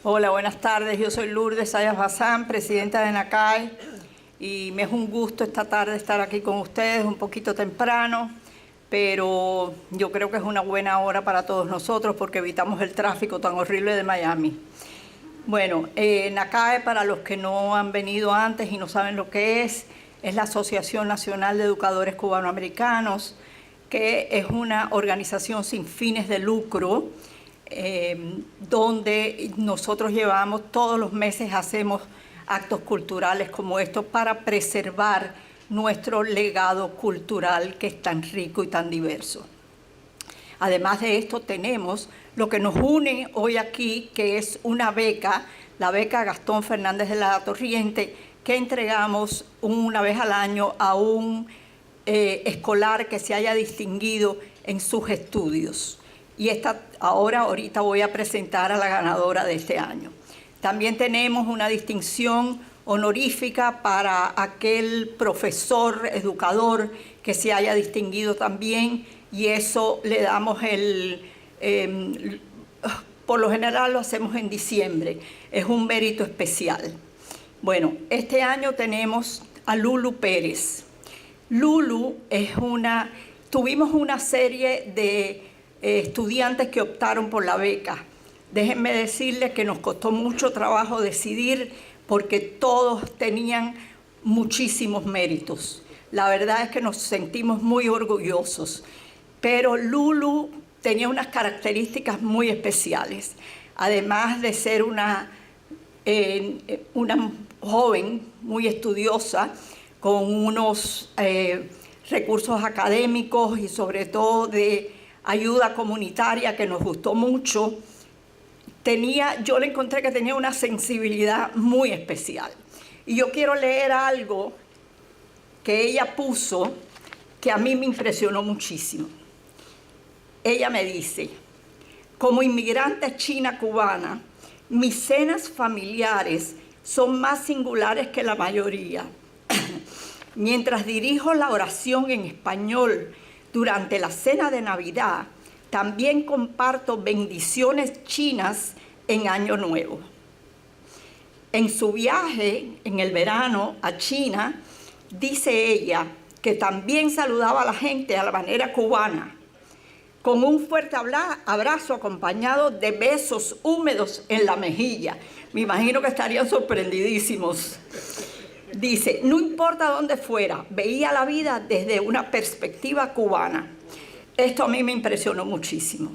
Hola, buenas tardes. Yo soy Lourdes Sayas Bazán, presidenta de NACAE, y me es un gusto esta tarde estar aquí con ustedes, un poquito temprano, pero yo creo que es una buena hora para todos nosotros porque evitamos el tráfico tan horrible de Miami. Bueno, NACAE, para los que no han venido antes y no saben lo que es la Asociación Nacional de Educadores Cubanoamericanos, que es una organización sin fines de lucro, donde nosotros todos los meses hacemos actos culturales como estos para preservar nuestro legado cultural que es tan rico y tan diverso. Además de esto tenemos lo que nos une hoy aquí, que es una beca, la beca Gastón Fernández de la Torriente, que entregamos una vez al año a un escolar que se haya distinguido en sus estudios. Y ahorita voy a presentar a la ganadora de este año. También tenemos una distinción honorífica para aquel profesor, educador que se haya distinguido también, y eso le damos por lo general lo hacemos en diciembre, es un mérito especial. Bueno, este año tenemos a Lulu Pérez. Lulu tuvimos una serie de estudiantes que optaron por la beca. Déjenme decirles que nos costó mucho trabajo decidir porque todos tenían muchísimos méritos. La verdad es que nos sentimos muy orgullosos, pero Lulu tenía unas características muy especiales. Además de ser una joven muy estudiosa, con unos recursos académicos y sobre todo de ayuda comunitaria que nos gustó mucho, yo le encontré que tenía una sensibilidad muy especial. Y yo quiero leer algo que ella puso que a mí me impresionó muchísimo. Ella me dice: como inmigrante china cubana, mis cenas familiares son más singulares que la mayoría. Mientras dirijo la oración en español durante la cena de Navidad, también comparto bendiciones chinas en Año Nuevo. En su viaje en el verano a China, dice ella que también saludaba a la gente a la manera cubana, con un fuerte abrazo acompañado de besos húmedos en la mejilla. Me imagino que estarían sorprendidísimos. Dice: no importa dónde fuera, veía la vida desde una perspectiva cubana. Esto a mí me impresionó muchísimo.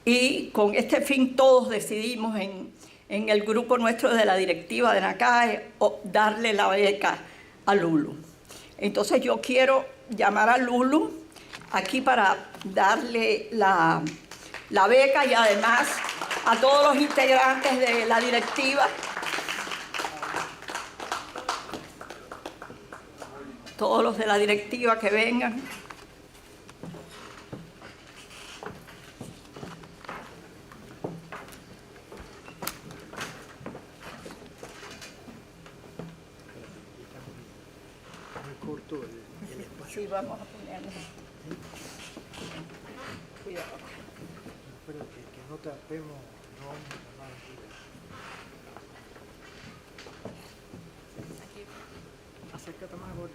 Y con este fin todos decidimos en el grupo nuestro de la directiva de NACAE darle la beca a Lulu. Entonces yo quiero llamar a Lulu aquí para darle la beca, y además a todos los integrantes de la directiva, todos los de la directiva que vengan. Sí, vamos a ponerlo. Cuidado. Pero que no tapemos, no vamos a tapar aquí. Acércate más ahora.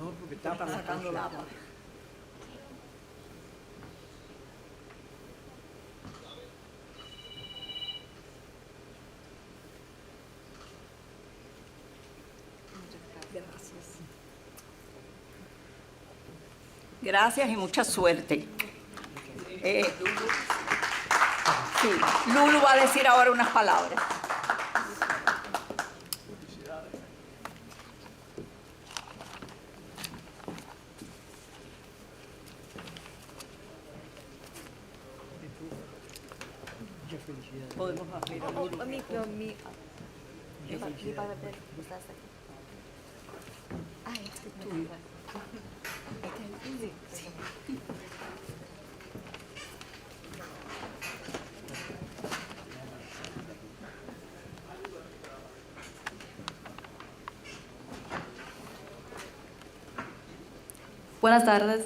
No, porque está sacando la agua. Gracias. Gracias y mucha suerte. Sí, Lulu va a decir ahora unas palabras. Muchas felicidades. Podemos abrir a Lulu. Buenas tardes.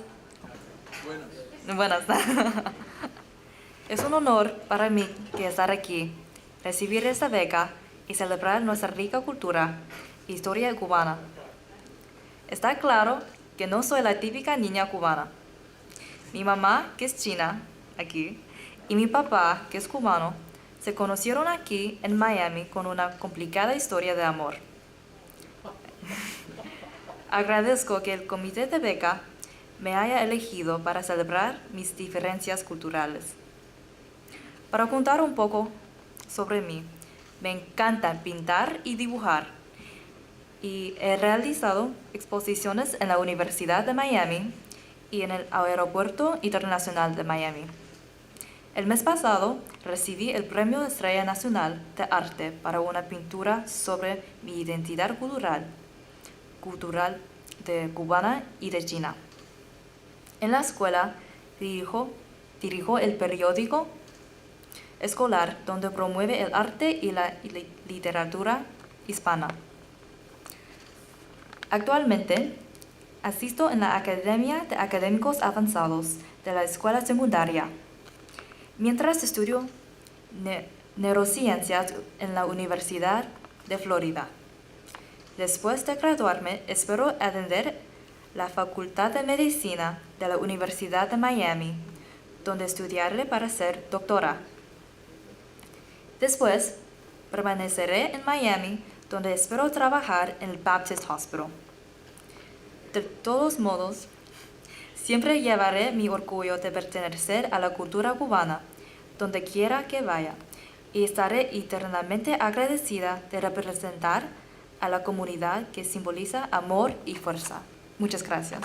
Buenas tardes. Es un honor para mí que estar aquí recibir esta beca y celebrar nuestra rica cultura e historia cubana. Está claro que no soy la típica niña cubana. Mi mamá, que es china, aquí, y mi papá, que es cubano, se conocieron aquí en Miami con una complicada historia de amor. Agradezco que el comité de beca me haya elegido para celebrar mis diferencias culturales. Para contar un poco sobre mí, me encanta pintar y dibujar y he realizado exposiciones en la Universidad de Miami y en el Aeropuerto Internacional de Miami. El mes pasado recibí el Premio Estrella Nacional de Arte para una pintura sobre mi identidad cultural de cubana y de China. En la escuela dirijo el periódico escolar donde promueve el arte y la literatura hispana. Actualmente asisto en la Academia de Académicos Avanzados de la escuela secundaria, mientras estudio neurociencias en la Universidad de Florida. Después de graduarme, espero atender la Facultad de Medicina de la Universidad de Miami, donde estudiaré para ser doctora. Después, permaneceré en Miami, donde espero trabajar en el Baptist Hospital. De todos modos, siempre llevaré mi orgullo de pertenecer a la cultura cubana, donde quiera que vaya, y estaré eternamente agradecida de representar a la comunidad que simboliza amor y fuerza. Muchas gracias.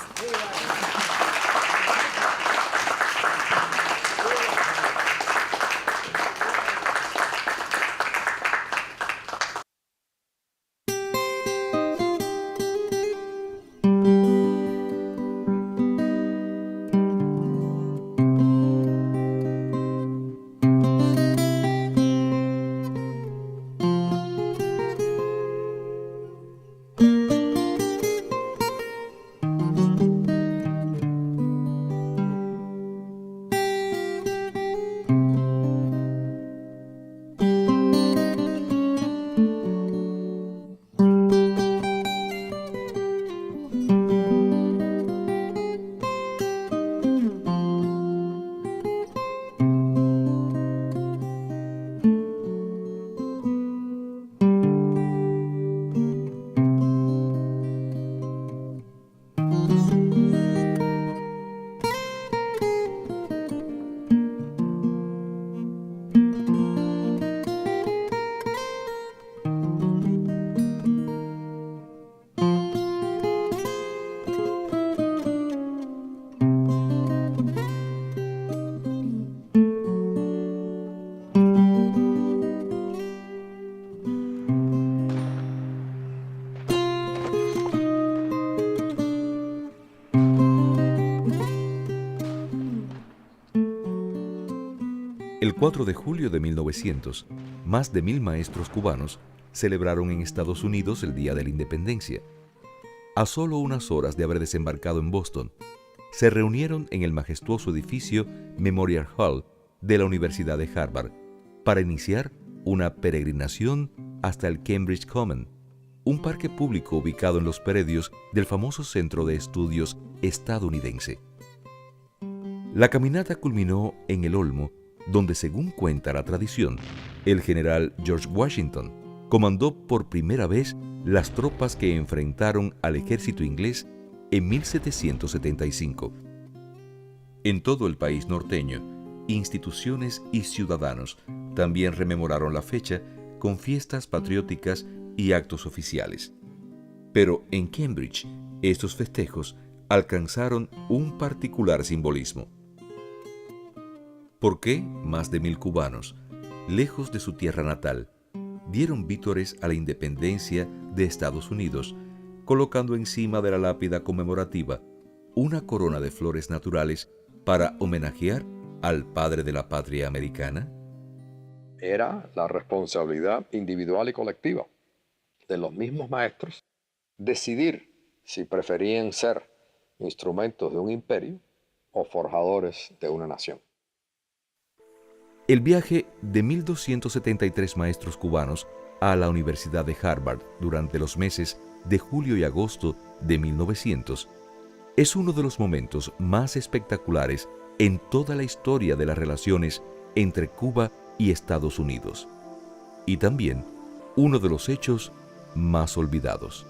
El 4 de julio de 1900, más de 1000 maestros cubanos celebraron en Estados Unidos el Día de la Independencia. A solo unas horas de haber desembarcado en Boston, se reunieron en el majestuoso edificio Memorial Hall de la Universidad de Harvard para iniciar una peregrinación hasta el Cambridge Common, un parque público ubicado en los predios del famoso Centro de Estudios estadounidense. La caminata culminó en el Olmo, donde, según cuenta la tradición, el general George Washington comandó por primera vez las tropas que enfrentaron al ejército inglés en 1775. En todo el país norteño, instituciones y ciudadanos también rememoraron la fecha con fiestas patrióticas y actos oficiales. Pero en Cambridge, estos festejos alcanzaron un particular simbolismo. ¿Por qué más de 1000 cubanos, lejos de su tierra natal, dieron vítores a la independencia de Estados Unidos, colocando encima de la lápida conmemorativa una corona de flores naturales para homenajear al padre de la patria americana? Era la responsabilidad individual y colectiva de los mismos maestros decidir si preferían ser instrumentos de un imperio o forjadores de una nación. El viaje de 1.273 maestros cubanos a la Universidad de Harvard durante los meses de julio y agosto de 1900 es uno de los momentos más espectaculares en toda la historia de las relaciones entre Cuba y Estados Unidos, y también uno de los hechos más olvidados.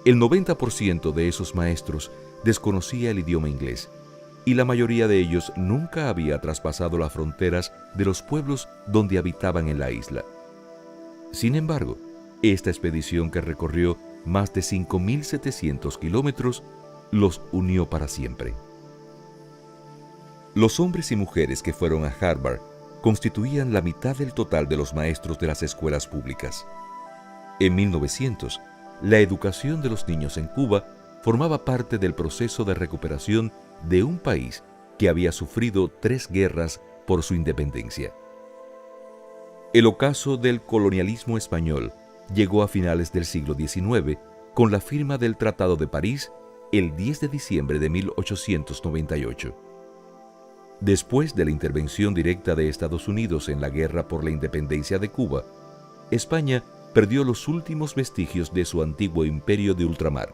El 90% de esos maestros desconocía el idioma inglés, y la mayoría de ellos nunca había traspasado las fronteras de los pueblos donde habitaban en la isla. Sin embargo, esta expedición, que recorrió más de 5.700 kilómetros, los unió para siempre. Los hombres y mujeres que fueron a Harvard constituían la mitad del total de los maestros de las escuelas públicas. En 1900, la educación de los niños en Cuba formaba parte del proceso de recuperación de un país que había sufrido 3 guerras por su independencia. El ocaso del colonialismo español llegó a finales del siglo XIX con la firma del Tratado de París el 10 de diciembre de 1898. Después de la intervención directa de Estados Unidos en la guerra por la independencia de Cuba, España perdió los últimos vestigios de su antiguo imperio de ultramar.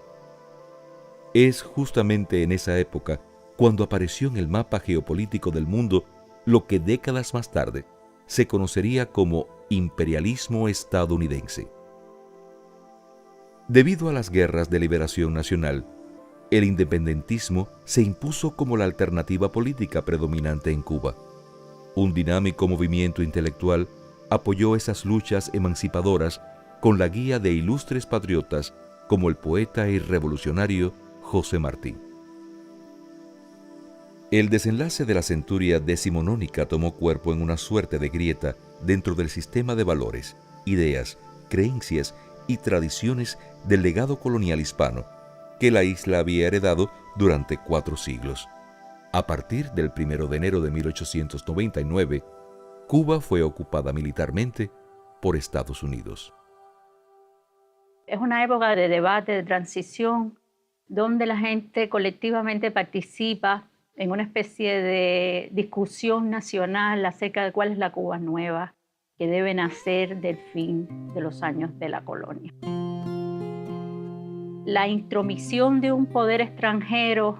Es justamente en esa época cuando apareció en el mapa geopolítico del mundo lo que décadas más tarde se conocería como imperialismo estadounidense. Debido a las guerras de liberación nacional, el independentismo se impuso como la alternativa política predominante en Cuba. Un dinámico movimiento intelectual apoyó esas luchas emancipadoras con la guía de ilustres patriotas como el poeta y revolucionario José Martí. El desenlace de la centuria decimonónica tomó cuerpo en una suerte de grieta dentro del sistema de valores, ideas, creencias y tradiciones del legado colonial hispano que la isla había heredado durante 4 siglos. A partir del 1 de enero de 1899, Cuba fue ocupada militarmente por Estados Unidos. Es una época de debate, de transición, donde la gente colectivamente participa en una especie de discusión nacional acerca de cuál es la Cuba nueva que debe nacer del fin de los años de la colonia. La intromisión de un poder extranjero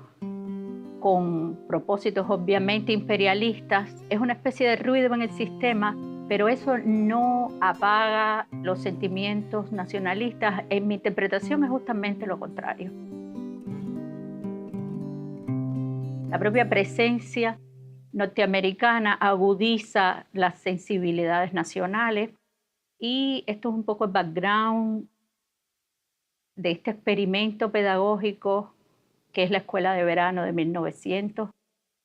con propósitos obviamente imperialistas es una especie de ruido en el sistema, pero eso no apaga los sentimientos nacionalistas. En mi interpretación es justamente lo contrario. La propia presencia norteamericana agudiza las sensibilidades nacionales, y esto es un poco el background de este experimento pedagógico que es la Escuela de Verano de 1900.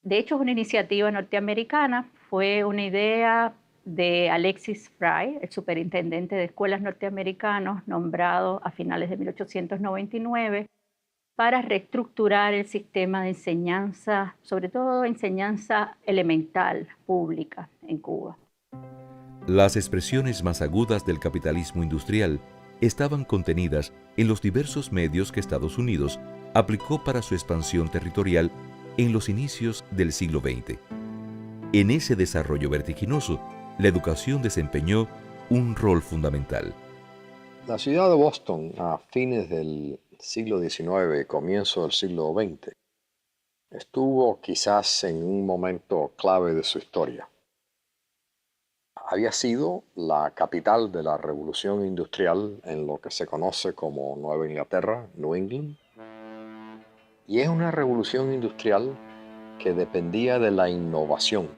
De hecho, es una iniciativa norteamericana, fue una idea de Alexis Fry, el superintendente de escuelas norteamericanos, nombrado a finales de 1899, para reestructurar el sistema de enseñanza, sobre todo enseñanza elemental pública en Cuba. Las expresiones más agudas del capitalismo industrial estaban contenidas en los diversos medios que Estados Unidos aplicó para su expansión territorial en los inicios del siglo XX. En ese desarrollo vertiginoso, la educación desempeñó un rol fundamental. La ciudad de Boston, a fines del siglo XIX, comienzo del siglo XX, estuvo quizás en un momento clave de su historia. Había sido la capital de la revolución industrial en lo que se conoce como Nueva Inglaterra, New England, y es una revolución industrial que dependía de la innovación,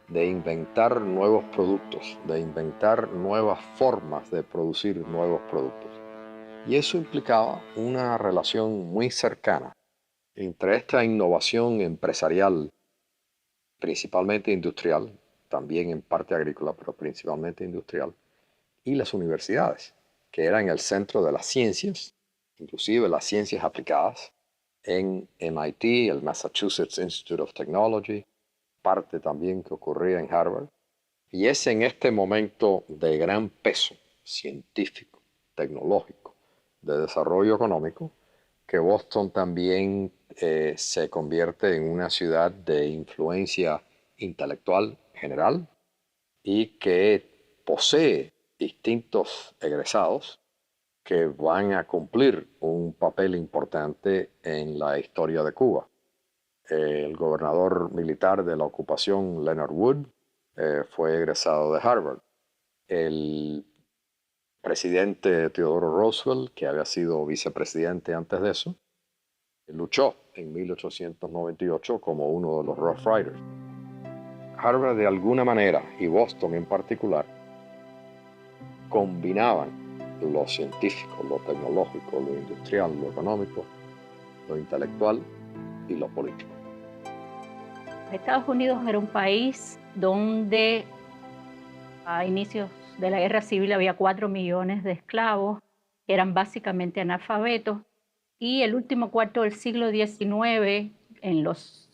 de inventar nuevos productos, de inventar nuevas formas de producir nuevos productos. Y eso implicaba una relación muy cercana entre esta innovación empresarial, principalmente industrial, también en parte agrícola, pero principalmente industrial, y las universidades, que eran el centro de las ciencias, inclusive las ciencias aplicadas, en MIT, el Massachusetts Institute of Technology, parte también que ocurría en Harvard. Y es en este momento de gran peso científico, tecnológico, de desarrollo económico, que Boston también se convierte en una ciudad de influencia intelectual general y que posee distintos egresados que van a cumplir un papel importante en la historia de Cuba. El gobernador militar de la ocupación, Leonard Wood, fue egresado de Harvard. El presidente Theodore Roosevelt, que había sido vicepresidente antes de eso, luchó en 1898 como uno de los Rough Riders. Harvard de alguna manera, y Boston en particular, combinaban lo científico, lo tecnológico, lo industrial, lo económico, lo intelectual y lo político. Estados Unidos era un país donde a inicios de la Guerra Civil había 4 millones de esclavos, que eran básicamente analfabetos, y el último cuarto del siglo XIX, en los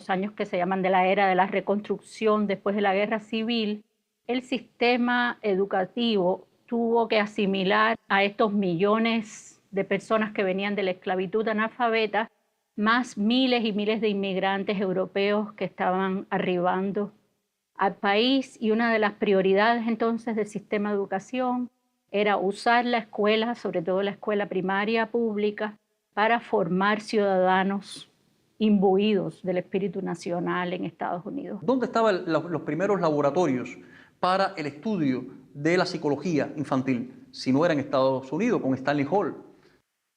años que se llaman de la era de la reconstrucción después de la Guerra Civil, el sistema educativo tuvo que asimilar a estos millones de personas que venían de la esclavitud analfabeta, más miles y miles de inmigrantes europeos que estaban arribando al país, y una de las prioridades entonces del sistema de educación era usar la escuela, sobre todo la escuela primaria pública, para formar ciudadanos imbuidos del espíritu nacional en Estados Unidos. ¿Dónde estaban los primeros laboratorios para el estudio de la psicología infantil? Si no era en Estados Unidos, con Stanley Hall.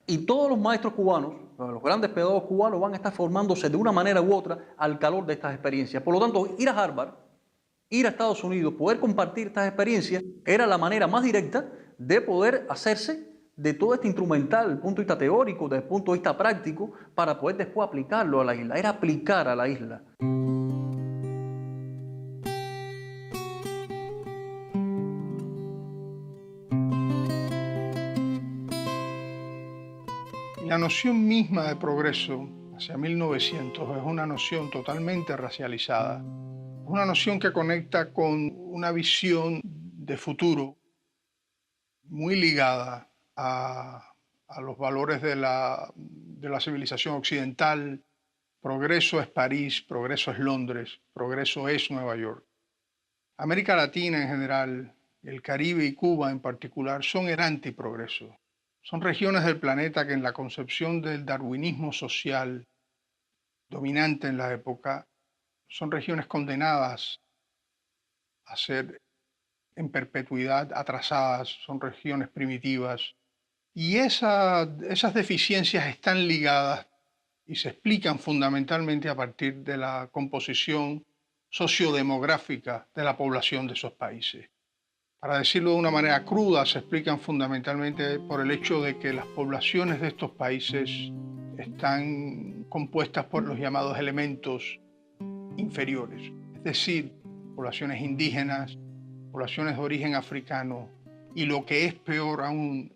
Y todos los maestros cubanos, los grandes pedagogos cubanos, van a estar formándose de una manera u otra al calor de estas experiencias. Por lo tanto, ir a Harvard, ir a Estados Unidos, poder compartir estas experiencias, era la manera más directa de poder hacerse de todo este instrumental, desde el punto de vista teórico, desde el punto de vista práctico, para poder después aplicarlo a la isla. Era aplicar a la isla. La noción misma de progreso hacia 1900 es una noción totalmente racializada. Es una noción que conecta con una visión de futuro muy ligada a los valores de la civilización occidental. Progreso es París, progreso es Londres, progreso es Nueva York. América Latina en general, el Caribe y Cuba en particular son el antiprogreso. Son regiones del planeta que en la concepción del darwinismo social dominante en la época son regiones condenadas a ser en perpetuidad atrasadas, son regiones primitivas. Y esas deficiencias están ligadas y se explican fundamentalmente a partir de la composición sociodemográfica de la población de esos países. Para decirlo de una manera cruda, se explican fundamentalmente por el hecho de que las poblaciones de estos países están compuestas por los llamados elementos inferiores, es decir, poblaciones indígenas, poblaciones de origen africano y, lo que es peor aún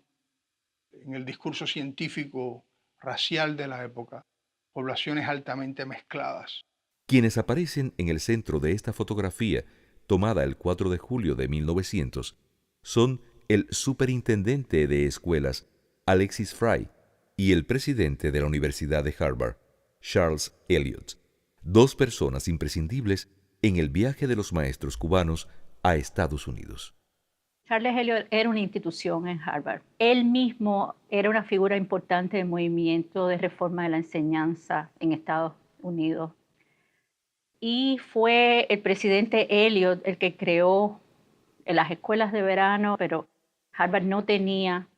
en el discurso científico racial de la época, poblaciones altamente mezcladas. Quienes aparecen en el centro de esta fotografía, tomada el 4 de julio de 1900, son el superintendente de escuelas, Alexis Fry, y el presidente de la Universidad de Harvard, Charles Eliot, dos personas imprescindibles en el viaje de los maestros cubanos a Estados Unidos. Charles Eliot era una institución en Harvard. Él mismo era una figura importante del movimiento de reforma de la enseñanza en Estados Unidos. Y fue el presidente Eliot el que creó las escuelas de verano, pero Harvard no tenía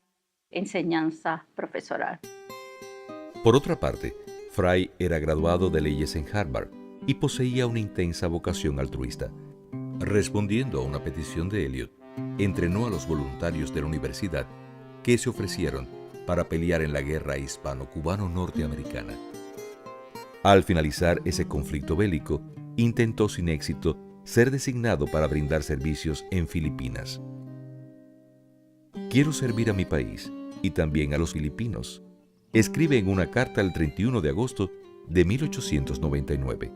enseñanza profesoral. Por otra parte, Fry era graduado de leyes en Harvard y poseía una intensa vocación altruista. Respondiendo a una petición de Eliot, entrenó a los voluntarios de la universidad que se ofrecieron para pelear en la guerra hispano-cubano-norteamericana. Al finalizar ese conflicto bélico, intentó sin éxito ser designado para brindar servicios en Filipinas. Quiero servir a mi país y también a los filipinos, escribe en una carta el 31 de agosto de 1899.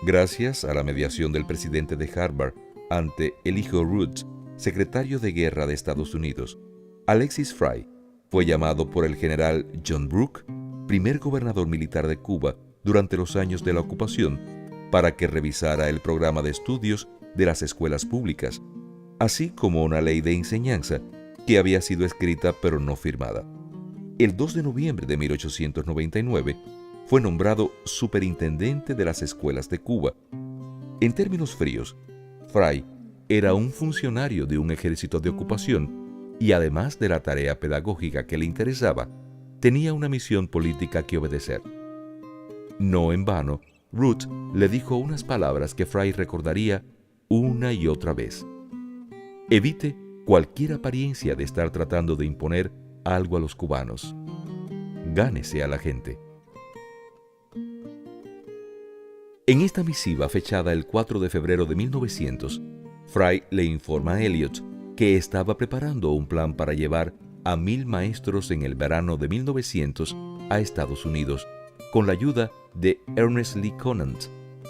Gracias a la mediación del presidente de Harvard ante Elihu Root, secretario de Guerra de Estados Unidos, Alexis Fry fue llamado por el general John Brooke, primer gobernador militar de Cuba durante los años de la ocupación, para que revisara el programa de estudios de las escuelas públicas, así como una ley de enseñanza que había sido escrita pero no firmada. El 2 de noviembre de 1899 fue nombrado superintendente de las escuelas de Cuba. En términos fríos, Fry era un funcionario de un ejército de ocupación y además de la tarea pedagógica que le interesaba, tenía una misión política que obedecer. No en vano, Root le dijo unas palabras que Fry recordaría una y otra vez. Evite cualquier apariencia de estar tratando de imponer algo a los cubanos. Gánese a la gente. En esta misiva fechada el 4 de febrero de 1900, Fry le informa a Eliot que estaba preparando un plan para llevar a 1,000 maestros en el verano de 1900 a Estados Unidos, con la ayuda de Ernest Lee Conant,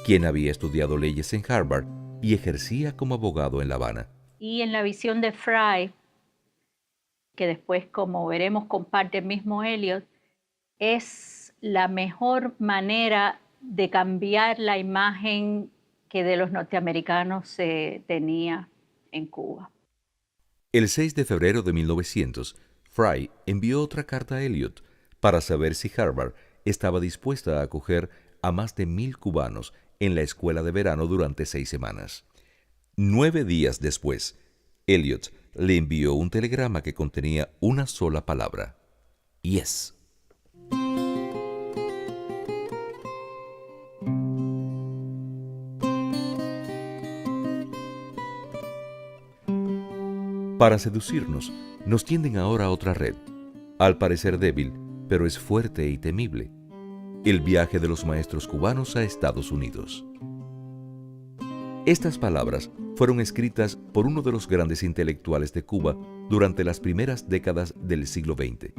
quien había estudiado leyes en Harvard y ejercía como abogado en La Habana. Y en la visión de Fry, que después, como veremos, comparte el mismo Eliot, es la mejor manera de cambiar la imagen que de los norteamericanos se tenía en Cuba. El 6 de febrero de 1900, Fry envió otra carta a Eliot para saber si Harvard estaba dispuesta a acoger a más de 1,000 cubanos en la escuela de verano durante 6 semanas. 9 días después, Eliot le envió un telegrama que contenía una sola palabra: Yes. Para seducirnos, nos tienden ahora a otra red, al parecer débil, pero es fuerte y temible: el viaje de los maestros cubanos a Estados Unidos. Estas palabras fueron escritas por uno de los grandes intelectuales de Cuba durante las primeras décadas del siglo XX.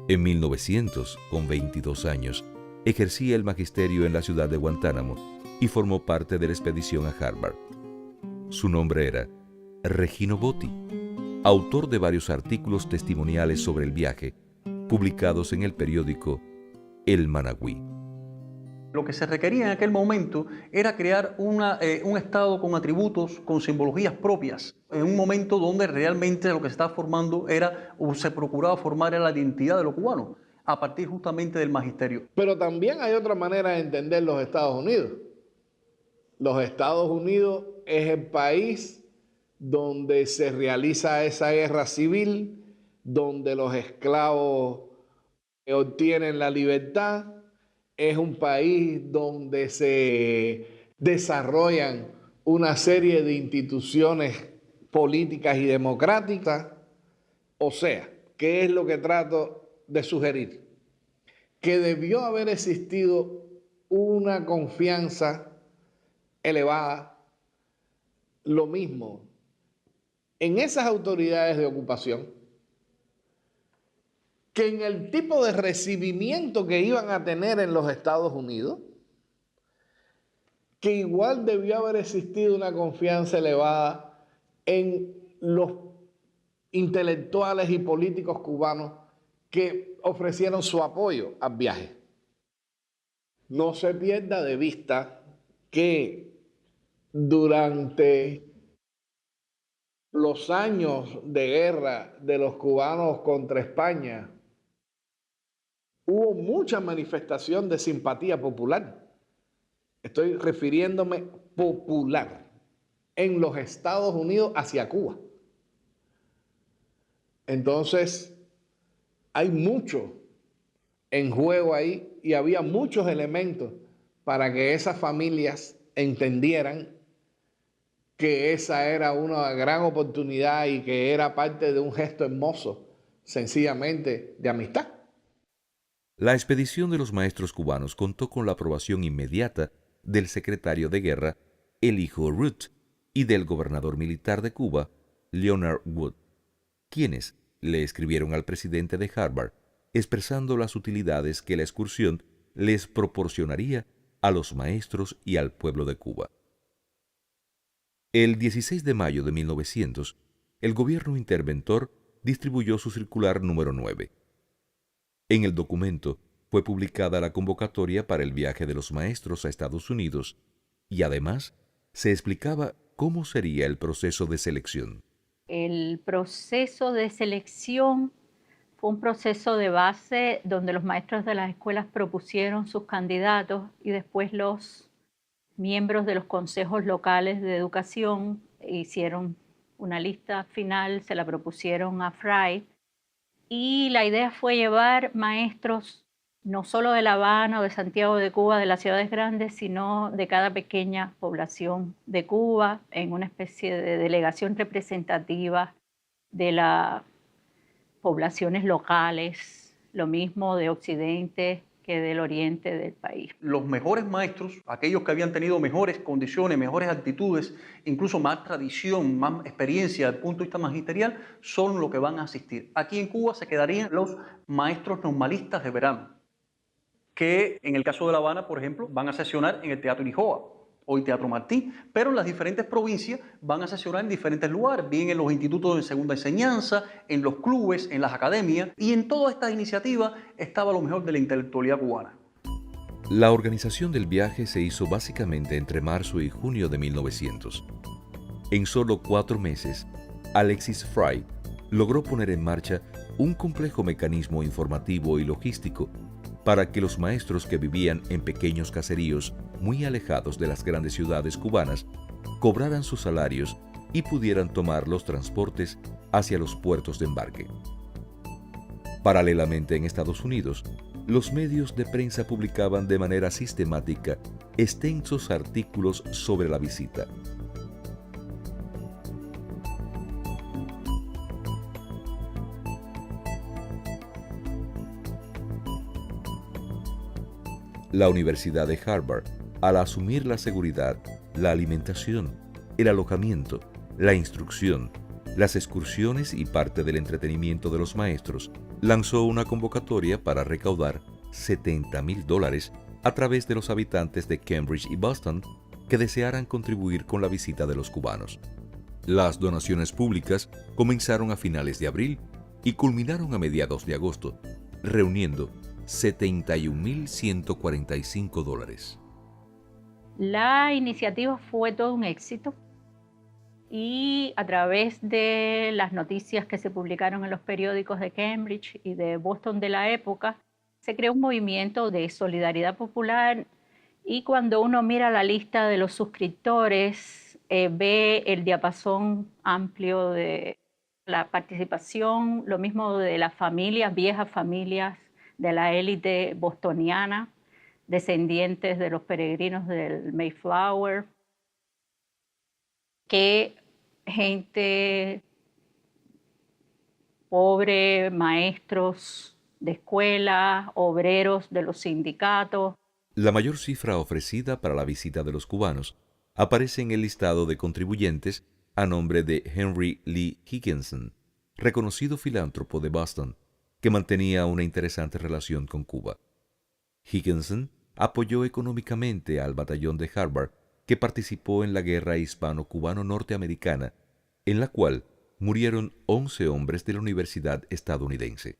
En 1900, con 22 años, ejercía el magisterio en la ciudad de Guantánamo y formó parte de la expedición a Harvard. Su nombre era Regino Botti, autor de varios artículos testimoniales sobre el viaje, publicados en el periódico El Managüí. Lo que se requería en aquel momento era crear un Estado con atributos, con simbologías propias, en un momento donde realmente lo que se estaba formando era, o se procuraba formar, era la identidad de los cubanos, a partir justamente del magisterio. Pero también hay otra manera de entender los Estados Unidos. Los Estados Unidos es el país donde se realiza esa guerra civil, donde los esclavos obtienen la libertad. Es un país donde se desarrollan una serie de instituciones políticas y democráticas. O sea, ¿qué es lo que trato de sugerir? Que debió haber existido una confianza elevada, lo mismo, en esas autoridades de ocupación, que en el tipo de recibimiento que iban a tener en los Estados Unidos, que igual debió haber existido una confianza elevada en los intelectuales y políticos cubanos que ofrecieron su apoyo al viaje. No se pierda de vista que durante los años de guerra de los cubanos contra España, hubo mucha manifestación de simpatía popular. Estoy refiriéndome popular en los Estados Unidos hacia Cuba. Entonces, hay mucho en juego ahí y había muchos elementos para que esas familias entendieran que esa era una gran oportunidad y que era parte de un gesto hermoso, sencillamente de amistad. La expedición de los maestros cubanos contó con la aprobación inmediata del secretario de guerra, el hijo Root, y del gobernador militar de Cuba, Leonard Wood, quienes le escribieron al presidente de Harvard expresando las utilidades que la excursión les proporcionaría a los maestros y al pueblo de Cuba. El 16 de mayo de 1900, el gobierno interventor distribuyó su circular número 9. En el documento fue publicada la convocatoria para el viaje de los maestros a Estados Unidos y además se explicaba cómo sería el proceso de selección. El proceso de selección fue un proceso de base donde los maestros de las escuelas propusieron sus candidatos y después los miembros de los consejos locales de educación hicieron una lista final, se la propusieron a Fry y la idea fue llevar maestros no solo de La Habana o de Santiago de Cuba, de las ciudades grandes, sino de cada pequeña población de Cuba en una especie de delegación representativa de las poblaciones locales, lo mismo de Occidente que del oriente del país. Los mejores maestros, aquellos que habían tenido mejores condiciones, mejores actitudes, incluso más tradición, más experiencia desde el punto de vista magisterial, son los que van a asistir. Aquí en Cuba se quedarían los maestros normalistas de verano, que en el caso de La Habana, por ejemplo, van a sesionar en el Teatro Irijoa, hoy Teatro Martí, pero en las diferentes provincias van a sesionar en diferentes lugares, bien en los institutos de segunda enseñanza, en los clubes, en las academias, y en todas estas iniciativas estaba lo mejor de la intelectualidad cubana. La organización del viaje se hizo básicamente entre marzo y junio de 1900. En solo 4 meses, Alexis Fry logró poner en marcha un complejo mecanismo informativo y logístico para que los maestros que vivían en pequeños caseríos muy alejados de las grandes ciudades cubanas cobraran sus salarios y pudieran tomar los transportes hacia los puertos de embarque. Paralelamente en Estados Unidos, los medios de prensa publicaban de manera sistemática extensos artículos sobre la visita. La Universidad de Harvard, al asumir la seguridad, la alimentación, el alojamiento, la instrucción, las excursiones y parte del entretenimiento de los maestros, lanzó una convocatoria para recaudar $70,000 a través de los habitantes de Cambridge y Boston que desearan contribuir con la visita de los cubanos. Las donaciones públicas comenzaron a finales de abril y culminaron a mediados de agosto, reuniendo $71,145. La iniciativa fue todo un éxito y a través de las noticias que se publicaron en los periódicos de Cambridge y de Boston de la época, se creó un movimiento de solidaridad popular y cuando uno mira la lista de los suscriptores, ve el diapasón amplio de la participación, lo mismo de las familias, viejas familias de la élite bostoniana, descendientes de los peregrinos del Mayflower, que gente pobre, maestros de escuela, obreros de los sindicatos. La mayor cifra ofrecida para la visita de los cubanos aparece en el listado de contribuyentes a nombre de Henry Lee Higginson, reconocido filántropo de Boston, que mantenía una interesante relación con Cuba. Higginson apoyó económicamente al batallón de Harvard que participó en la guerra hispano-cubano-norteamericana, en la cual murieron 11 hombres de la Universidad estadounidense.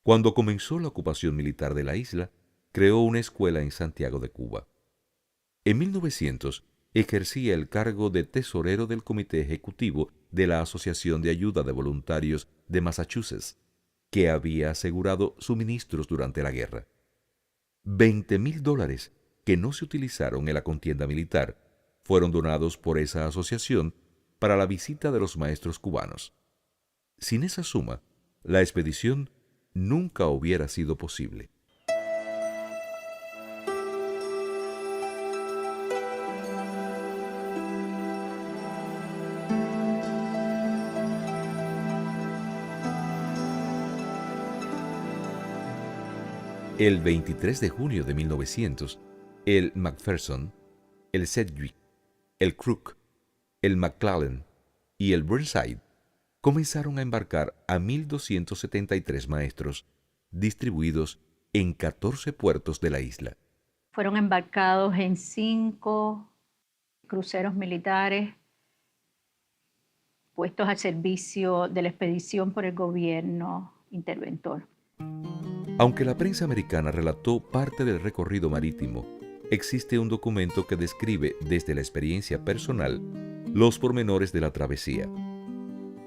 Cuando comenzó la ocupación militar de la isla, creó una escuela en Santiago de Cuba. En 1900 ejercía el cargo de tesorero del Comité Ejecutivo de la Asociación de Ayuda de Voluntarios de Massachusetts, que había asegurado suministros durante la guerra. $20,000 que no se utilizaron en la contienda militar fueron donados por esa asociación para la visita de los maestros cubanos. Sin esa suma, la expedición nunca hubiera sido posible. El 23 de junio de 1900, el McPherson, el Sedgwick, el Crook, el McClellan y el Burnside comenzaron a embarcar a 1,273 maestros distribuidos en 14 puertos de la isla. Fueron embarcados en 5 cruceros militares puestos al servicio de la expedición por el gobierno interventor. Aunque la prensa americana relató parte del recorrido marítimo, existe un documento que describe desde la experiencia personal los pormenores de la travesía.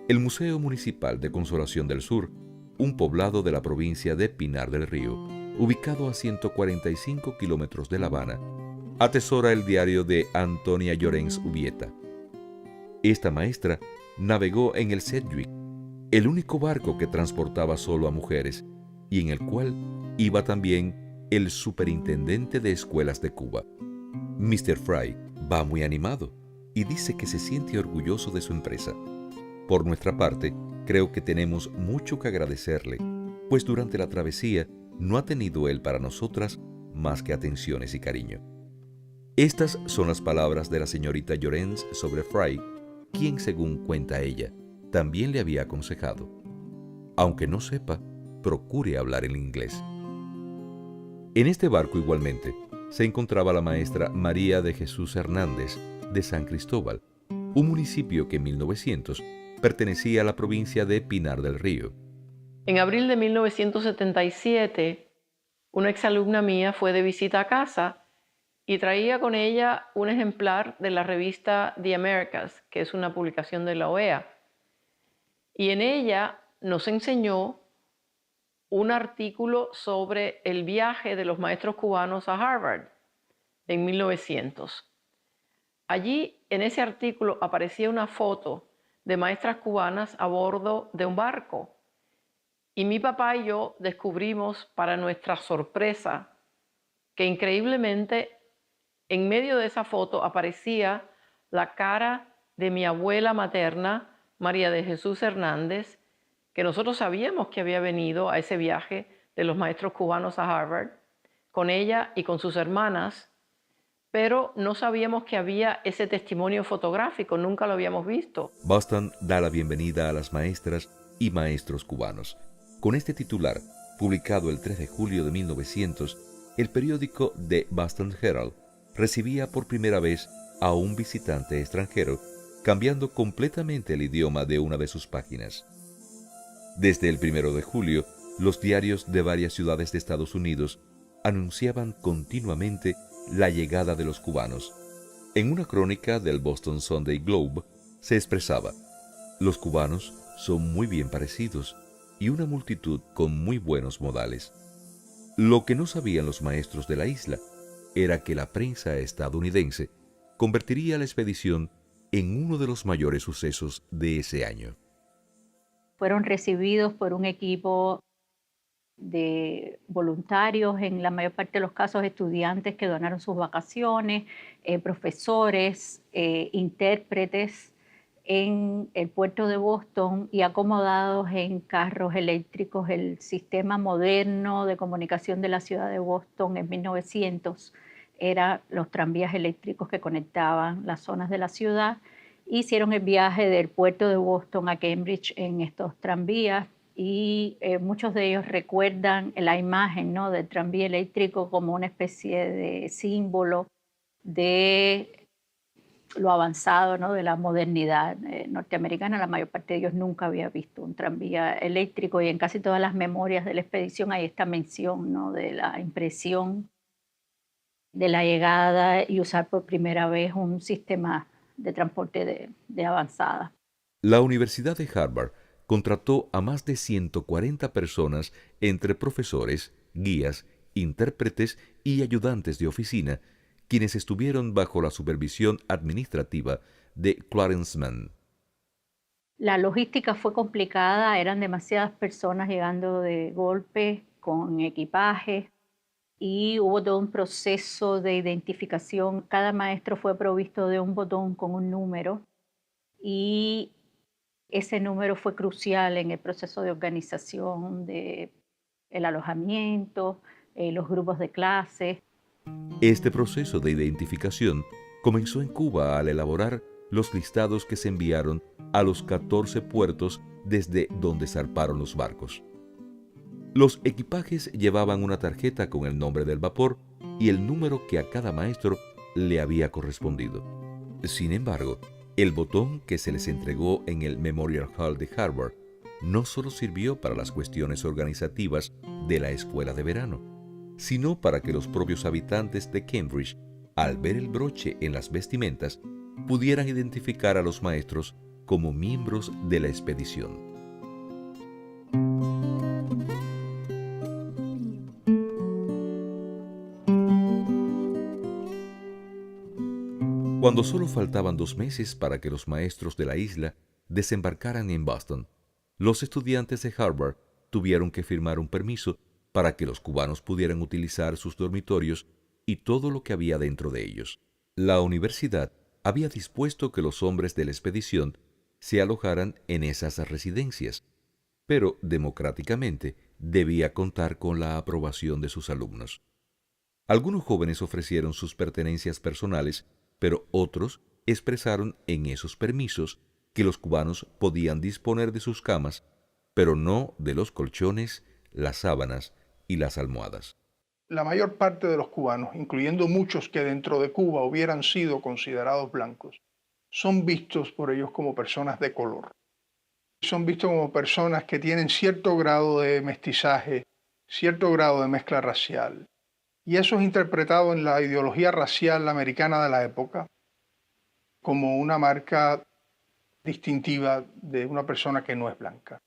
El Museo Municipal de Consolación del Sur, un poblado de la provincia de Pinar del Río, ubicado a 145 kilómetros de La Habana, atesora el diario de Antonia Llorens Ubieta. Esta maestra navegó en el Sedgwick, el único barco que transportaba solo a mujeres, y en el cual iba también el superintendente de escuelas de Cuba. Mr. Fry va muy animado y dice que se siente orgulloso de su empresa. Por nuestra parte, creo que tenemos mucho que agradecerle, pues durante la travesía no ha tenido él para nosotras más que atenciones y cariño. Estas son las palabras de la señorita Llorens sobre Fry, quien, según cuenta ella, también le había aconsejado: aunque no sepa, procure hablar en inglés. En este barco igualmente se encontraba la maestra María de Jesús Hernández de San Cristóbal, un municipio que en 1900 pertenecía a la provincia de Pinar del Río. En abril de 1977, una exalumna mía fue de visita a casa y traía con ella un ejemplar de la revista The Americas, que es una publicación de la OEA. Y en ella nos enseñó un artículo sobre el viaje de los maestros cubanos a Harvard en 1900. Allí, en ese artículo, aparecía una foto de maestras cubanas a bordo de un barco. Y mi papá y yo descubrimos, para nuestra sorpresa, que increíblemente en medio de esa foto aparecía la cara de mi abuela materna, María de Jesús Hernández, que nosotros sabíamos que había venido a ese viaje de los maestros cubanos a Harvard, con ella y con sus hermanas, pero no sabíamos que había ese testimonio fotográfico, nunca lo habíamos visto. Boston da la bienvenida a las maestras y maestros cubanos. Con este titular, publicado el 3 de julio de 1900, el periódico The Boston Herald recibía por primera vez a un visitante extranjero, cambiando completamente el idioma de una de sus páginas. Desde el 1 de julio, los diarios de varias ciudades de Estados Unidos anunciaban continuamente la llegada de los cubanos. En una crónica del Boston Sunday Globe se expresaba: los cubanos son muy bien parecidos y una multitud con muy buenos modales. Lo que no sabían los maestros de la isla era que la prensa estadounidense convertiría la expedición en uno de los mayores sucesos de ese año. Fueron recibidos por un equipo de voluntarios, en la mayor parte de los casos estudiantes que donaron sus vacaciones, profesores, intérpretes en el puerto de Boston y acomodados en carros eléctricos. El sistema moderno de comunicación de la ciudad de Boston en 1900 eran los tranvías eléctricos que conectaban las zonas de la ciudad. Hicieron el viaje del puerto de Boston a Cambridge en estos tranvías y muchos de ellos recuerdan la imagen, ¿no?, del tranvía eléctrico como una especie de símbolo de lo avanzado, ¿no?, de la modernidad norteamericana. La mayor parte de ellos nunca había visto un tranvía eléctrico y en casi todas las memorias de la expedición hay esta mención, ¿no?, de la impresión de la llegada y usar por primera vez un sistema de transporte de avanzada. La Universidad de Harvard contrató a más de 140 personas entre profesores, guías, intérpretes y ayudantes de oficina, quienes estuvieron bajo la supervisión administrativa de Clarence Mann. La logística fue complicada, eran demasiadas personas llegando de golpe con equipaje y hubo todo un proceso de identificación. Cada maestro fue provisto de un botón con un número y ese número fue crucial en el proceso de organización del alojamiento, los grupos de clase. Este proceso de identificación comenzó en Cuba al elaborar los listados que se enviaron a los 14 puertos desde donde zarparon los barcos. Los equipajes llevaban una tarjeta con el nombre del vapor y el número que a cada maestro le había correspondido. Sin embargo, el botón que se les entregó en el Memorial Hall de Harvard no solo sirvió para las cuestiones organizativas de la escuela de verano, sino para que los propios habitantes de Cambridge, al ver el broche en las vestimentas, pudieran identificar a los maestros como miembros de la expedición. Cuando solo faltaban 2 meses para que los maestros de la isla desembarcaran en Boston, los estudiantes de Harvard tuvieron que firmar un permiso para que los cubanos pudieran utilizar sus dormitorios y todo lo que había dentro de ellos. La universidad había dispuesto que los hombres de la expedición se alojaran en esas residencias, pero democráticamente debía contar con la aprobación de sus alumnos. Algunos jóvenes ofrecieron sus pertenencias personales, pero otros expresaron en esos permisos que los cubanos podían disponer de sus camas, pero no de los colchones, las sábanas y las almohadas. La mayor parte de los cubanos, incluyendo muchos que dentro de Cuba hubieran sido considerados blancos, son vistos por ellos como personas de color. Son vistos como personas que tienen cierto grado de mestizaje, cierto grado de mezcla racial. Y eso es interpretado en la ideología racial americana de la época como una marca distintiva de una persona que no es blanca.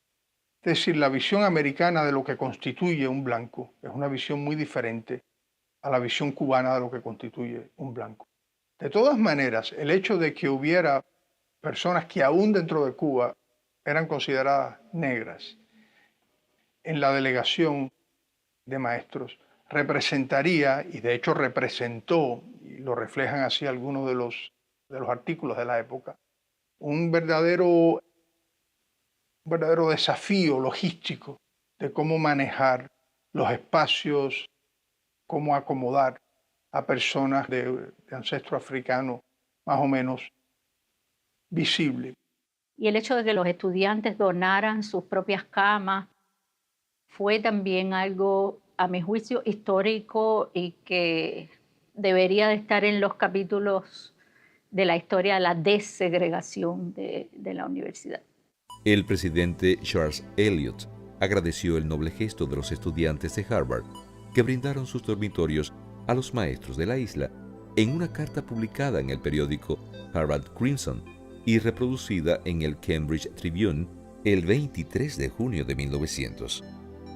Es decir, la visión americana de lo que constituye un blanco es una visión muy diferente a la visión cubana de lo que constituye un blanco. De todas maneras, el hecho de que hubiera personas que aún dentro de Cuba eran consideradas negras en la delegación de maestros representaría, y de hecho representó, y lo reflejan así algunos de los artículos de la época, un verdadero desafío logístico de cómo manejar los espacios, cómo acomodar a personas de ancestro africano más o menos visible. Y el hecho de que los estudiantes donaran sus propias camas fue también algo, a mi juicio, histórico y que debería de estar en los capítulos de la historia de la desegregación de la universidad. El presidente Charles Eliot agradeció el noble gesto de los estudiantes de Harvard que brindaron sus dormitorios a los maestros de la isla en una carta publicada en el periódico Harvard Crimson y reproducida en el Cambridge Tribune el 23 de junio de 1900.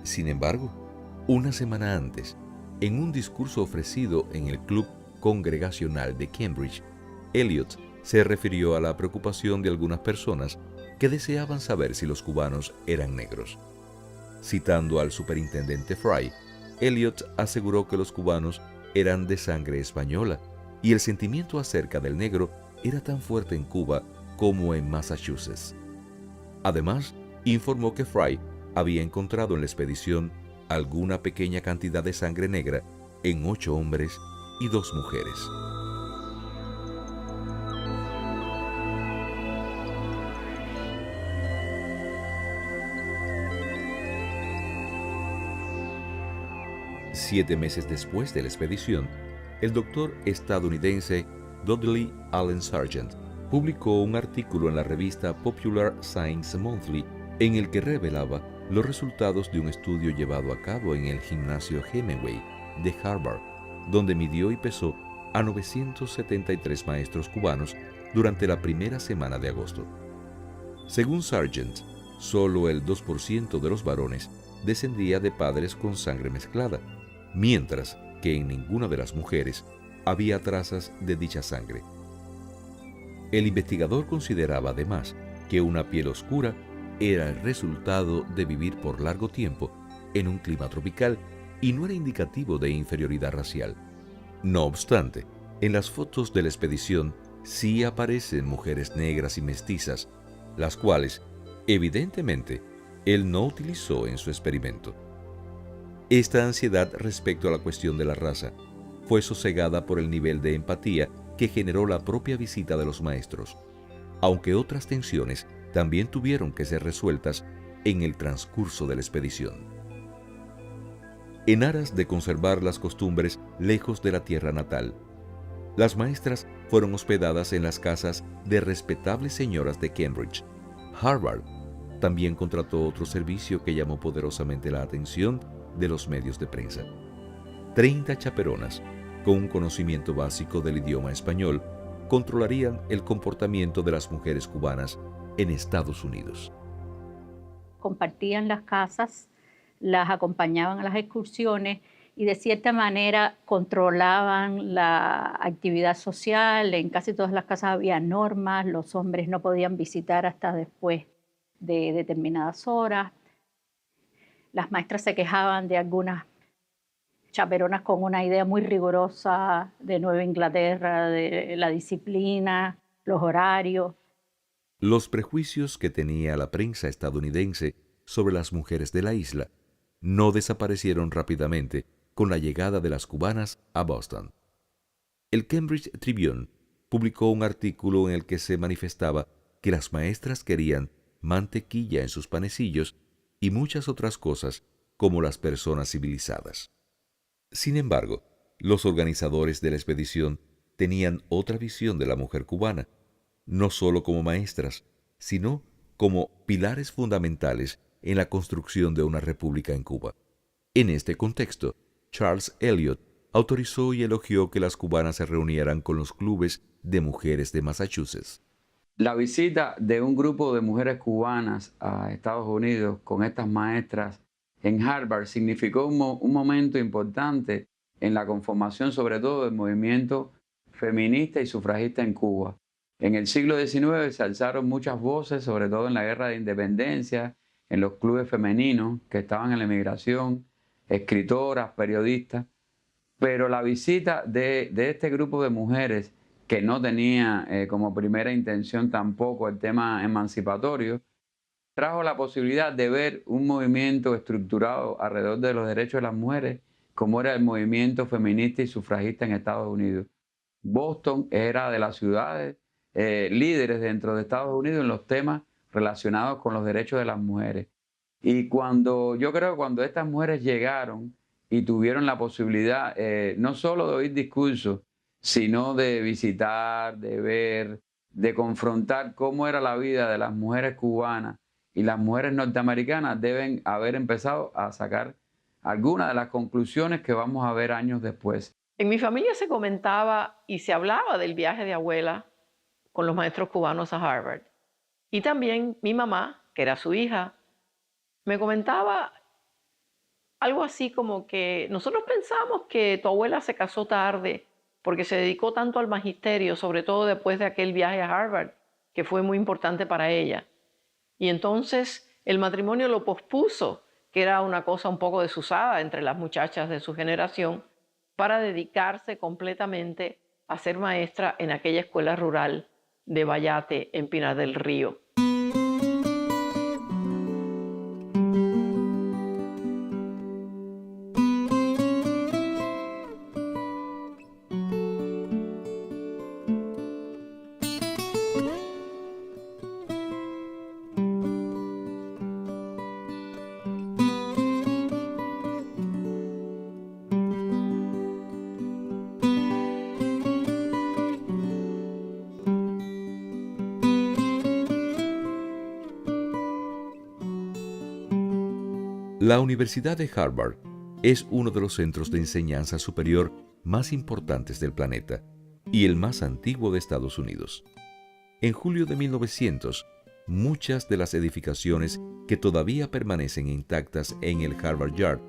Sin embargo, una semana antes, en un discurso ofrecido en el Club Congregacional de Cambridge, Eliot se refirió a la preocupación de algunas personas que deseaban saber si los cubanos eran negros. Citando al superintendente Fry, Eliot aseguró que los cubanos eran de sangre española y el sentimiento acerca del negro era tan fuerte en Cuba como en Massachusetts. Además, informó que Fry había encontrado en la expedición alguna pequeña cantidad de sangre negra en 8 hombres y 2 mujeres. Siete meses después de la expedición, el doctor estadounidense Dudley Allen Sargent publicó un artículo en la revista Popular Science Monthly en el que revelaba los resultados de un estudio llevado a cabo en el gimnasio Hemingway de Harvard, donde midió y pesó a 973 maestros cubanos durante la primera semana de agosto. Según Sargent, solo el 2% de los varones descendía de padres con sangre mezclada, mientras que en ninguna de las mujeres había trazas de dicha sangre. El investigador consideraba además que una piel oscura era el resultado de vivir por largo tiempo en un clima tropical y no era indicativo de inferioridad racial. No obstante, en las fotos de la expedición sí aparecen mujeres negras y mestizas, las cuales, evidentemente, él no utilizó en su experimento. Esta ansiedad respecto a la cuestión de la raza fue sosegada por el nivel de empatía que generó la propia visita de los maestros, aunque otras tensiones también tuvieron que ser resueltas en el transcurso de la expedición. En aras de conservar las costumbres lejos de la tierra natal, las maestras fueron hospedadas en las casas de respetables señoras de Cambridge, Harvard también contrató otro servicio que llamó poderosamente la atención de los medios de prensa. 30 chaperonas, con un conocimiento básico del idioma español, controlarían el comportamiento de las mujeres cubanas en Estados Unidos. Compartían las casas, las acompañaban a las excursiones y de cierta manera controlaban la actividad social. En casi todas las casas había normas, los hombres no podían visitar hasta después de determinadas horas. Las maestras se quejaban de algunas chaperonas con una idea muy rigurosa de Nueva Inglaterra, de la disciplina, los horarios. Los prejuicios que tenía la prensa estadounidense sobre las mujeres de la isla no desaparecieron rápidamente con la llegada de las cubanas a Boston. El Cambridge Tribune publicó un artículo en el que se manifestaba que las maestras querían mantequilla en sus panecillos y muchas otras cosas como las personas civilizadas. Sin embargo, los organizadores de la expedición tenían otra visión de la mujer cubana, no solo como maestras, sino como pilares fundamentales en la construcción de una república en Cuba. En este contexto, Charles Eliot autorizó y elogió que las cubanas se reunieran con los clubes de mujeres de Massachusetts. La visita de un grupo de mujeres cubanas a Estados Unidos con estas maestras en Harvard significó un momento importante en la conformación sobre todo del movimiento feminista y sufragista en Cuba. En el siglo XIX se alzaron muchas voces, sobre todo en la guerra de independencia, en los clubes femeninos que estaban en la emigración, escritoras, periodistas, pero la visita de este grupo de mujeres que no tenía como primera intención tampoco el tema emancipatorio, trajo la posibilidad de ver un movimiento estructurado alrededor de los derechos de las mujeres, como era el movimiento feminista y sufragista en Estados Unidos. Boston era de las ciudades líderes dentro de Estados Unidos en los temas relacionados con los derechos de las mujeres. Y yo creo que cuando estas mujeres llegaron y tuvieron la posibilidad no solo de oír discursos, sino de visitar, de ver, de confrontar cómo era la vida de las mujeres cubanas y las mujeres norteamericanas, deben haber empezado a sacar algunas de las conclusiones que vamos a ver años después. En mi familia se comentaba y se hablaba del viaje de abuela con los maestros cubanos a Harvard. Y también mi mamá, que era su hija, me comentaba algo así como que nosotros pensamos que tu abuela se casó tarde porque se dedicó tanto al magisterio, sobre todo después de aquel viaje a Harvard, que fue muy importante para ella. Y entonces el matrimonio lo pospuso, que era una cosa un poco desusada entre las muchachas de su generación, para dedicarse completamente a ser maestra en aquella escuela rural de Vallate, en Pinar del Río. La Universidad de Harvard es uno de los centros de enseñanza superior más importantes del planeta y el más antiguo de Estados Unidos. En julio de 1900, muchas de las edificaciones que todavía permanecen intactas en el Harvard Yard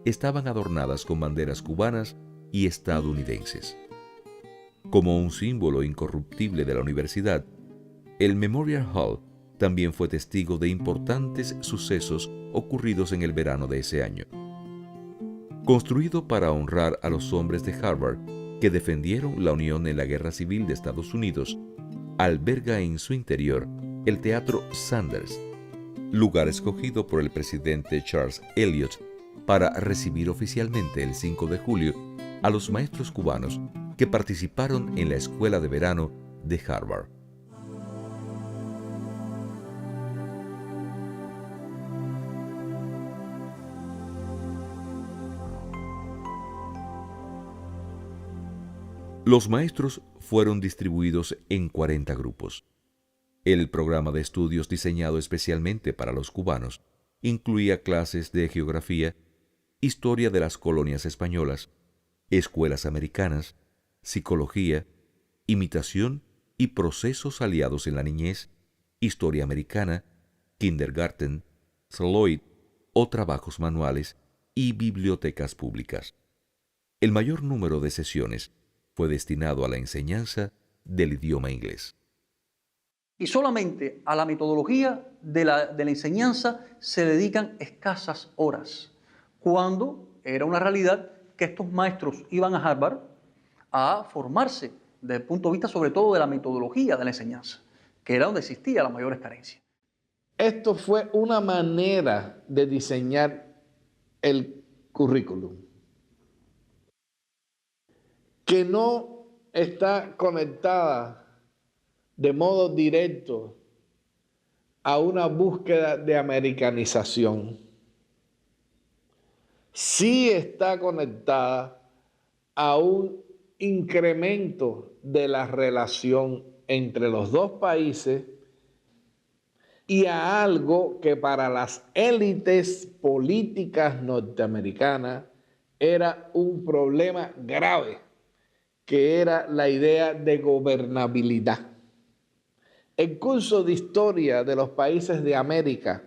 estaban adornadas con banderas cubanas y estadounidenses. Como un símbolo incorruptible de la universidad, el Memorial Hall también fue testigo de importantes sucesos ocurridos en el verano de ese año. Construido para honrar a los hombres de Harvard que defendieron la Unión en la Guerra Civil de Estados Unidos, alberga en su interior el Teatro Sanders, lugar escogido por el presidente Charles Eliot para recibir oficialmente el 5 de julio a los maestros cubanos que participaron en la Escuela de Verano de Harvard. Los maestros fueron distribuidos en 40 grupos. El programa de estudios diseñado especialmente para los cubanos incluía clases de geografía, historia de las colonias españolas, escuelas americanas, psicología, imitación y procesos aliados en la niñez, historia americana, kindergarten, Sloyd o trabajos manuales y bibliotecas públicas. El mayor número de sesiones fue destinado a la enseñanza del idioma inglés. Y solamente a la metodología de la enseñanza se dedican escasas horas, cuando era una realidad que estos maestros iban a Harvard a formarse desde el punto de vista sobre todo de la metodología de la enseñanza, que era donde existía la mayores carencias. Esto fue una manera de diseñar el currículum que no está conectada de modo directo a una búsqueda de americanización. Sí está conectada a un incremento de la relación entre los dos países y a algo que para las élites políticas norteamericanas era un problema grave, que era la idea de gobernabilidad. El curso de historia de los países de América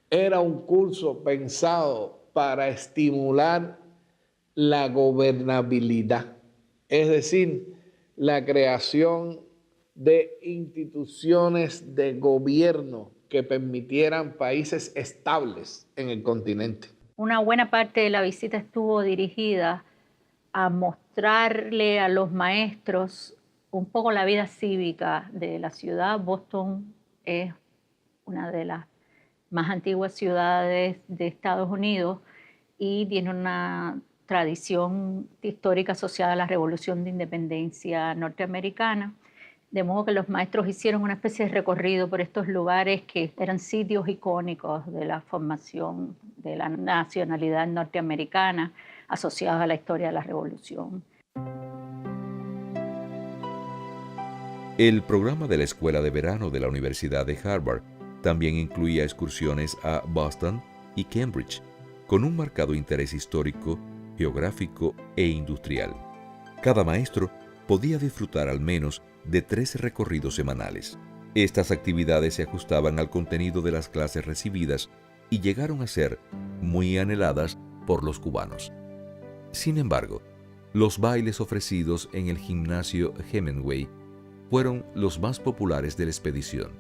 era un curso pensado para estimular la gobernabilidad, es decir, la creación de instituciones de gobierno que permitieran países estables en el continente. Una buena parte de la visita estuvo dirigida a mostrarle a los maestros un poco la vida cívica de la ciudad. Boston es una de las más antiguas ciudades de Estados Unidos y tiene una tradición histórica asociada a la Revolución de Independencia norteamericana, de modo que los maestros hicieron una especie de recorrido por estos lugares que eran sitios icónicos de la formación de la nacionalidad norteamericana asociados a la historia de la Revolución. El programa de la Escuela de Verano de la Universidad de Harvard también incluía excursiones a Boston y Cambridge, con un marcado interés histórico, geográfico e industrial. Cada maestro podía disfrutar al menos de 3 recorridos semanales. Estas actividades se ajustaban al contenido de las clases recibidas y llegaron a ser muy anheladas por los cubanos. Sin embargo, los bailes ofrecidos en el gimnasio Hemingway fueron los más populares de la expedición.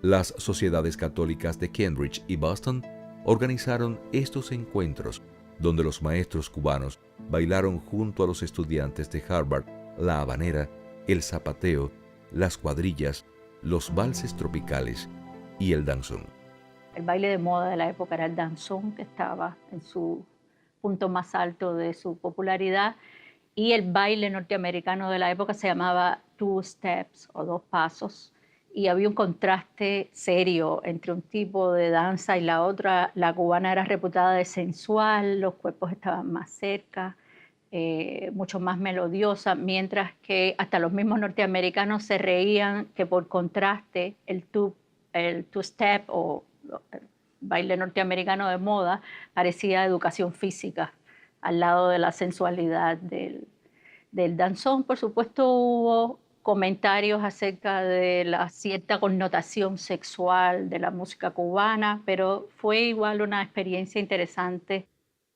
Las sociedades católicas de Cambridge y Boston organizaron estos encuentros donde los maestros cubanos bailaron junto a los estudiantes de Harvard la habanera, el zapateo, las cuadrillas, los valses tropicales y el danzón. El baile de moda de la época era el danzón, que estaba en su punto más alto de su popularidad, y el baile norteamericano de la época se llamaba two steps o 2 pasos, y había un contraste serio entre un tipo de danza y la otra. La cubana era reputada de sensual, los cuerpos estaban más cerca, mucho más melodiosa, mientras que hasta los mismos norteamericanos se reían que por contraste el two-step o el baile norteamericano de moda parecía educación física al lado de la sensualidad del danzón. Por supuesto hubo comentarios acerca de la cierta connotación sexual de la música cubana, pero fue igual una experiencia interesante.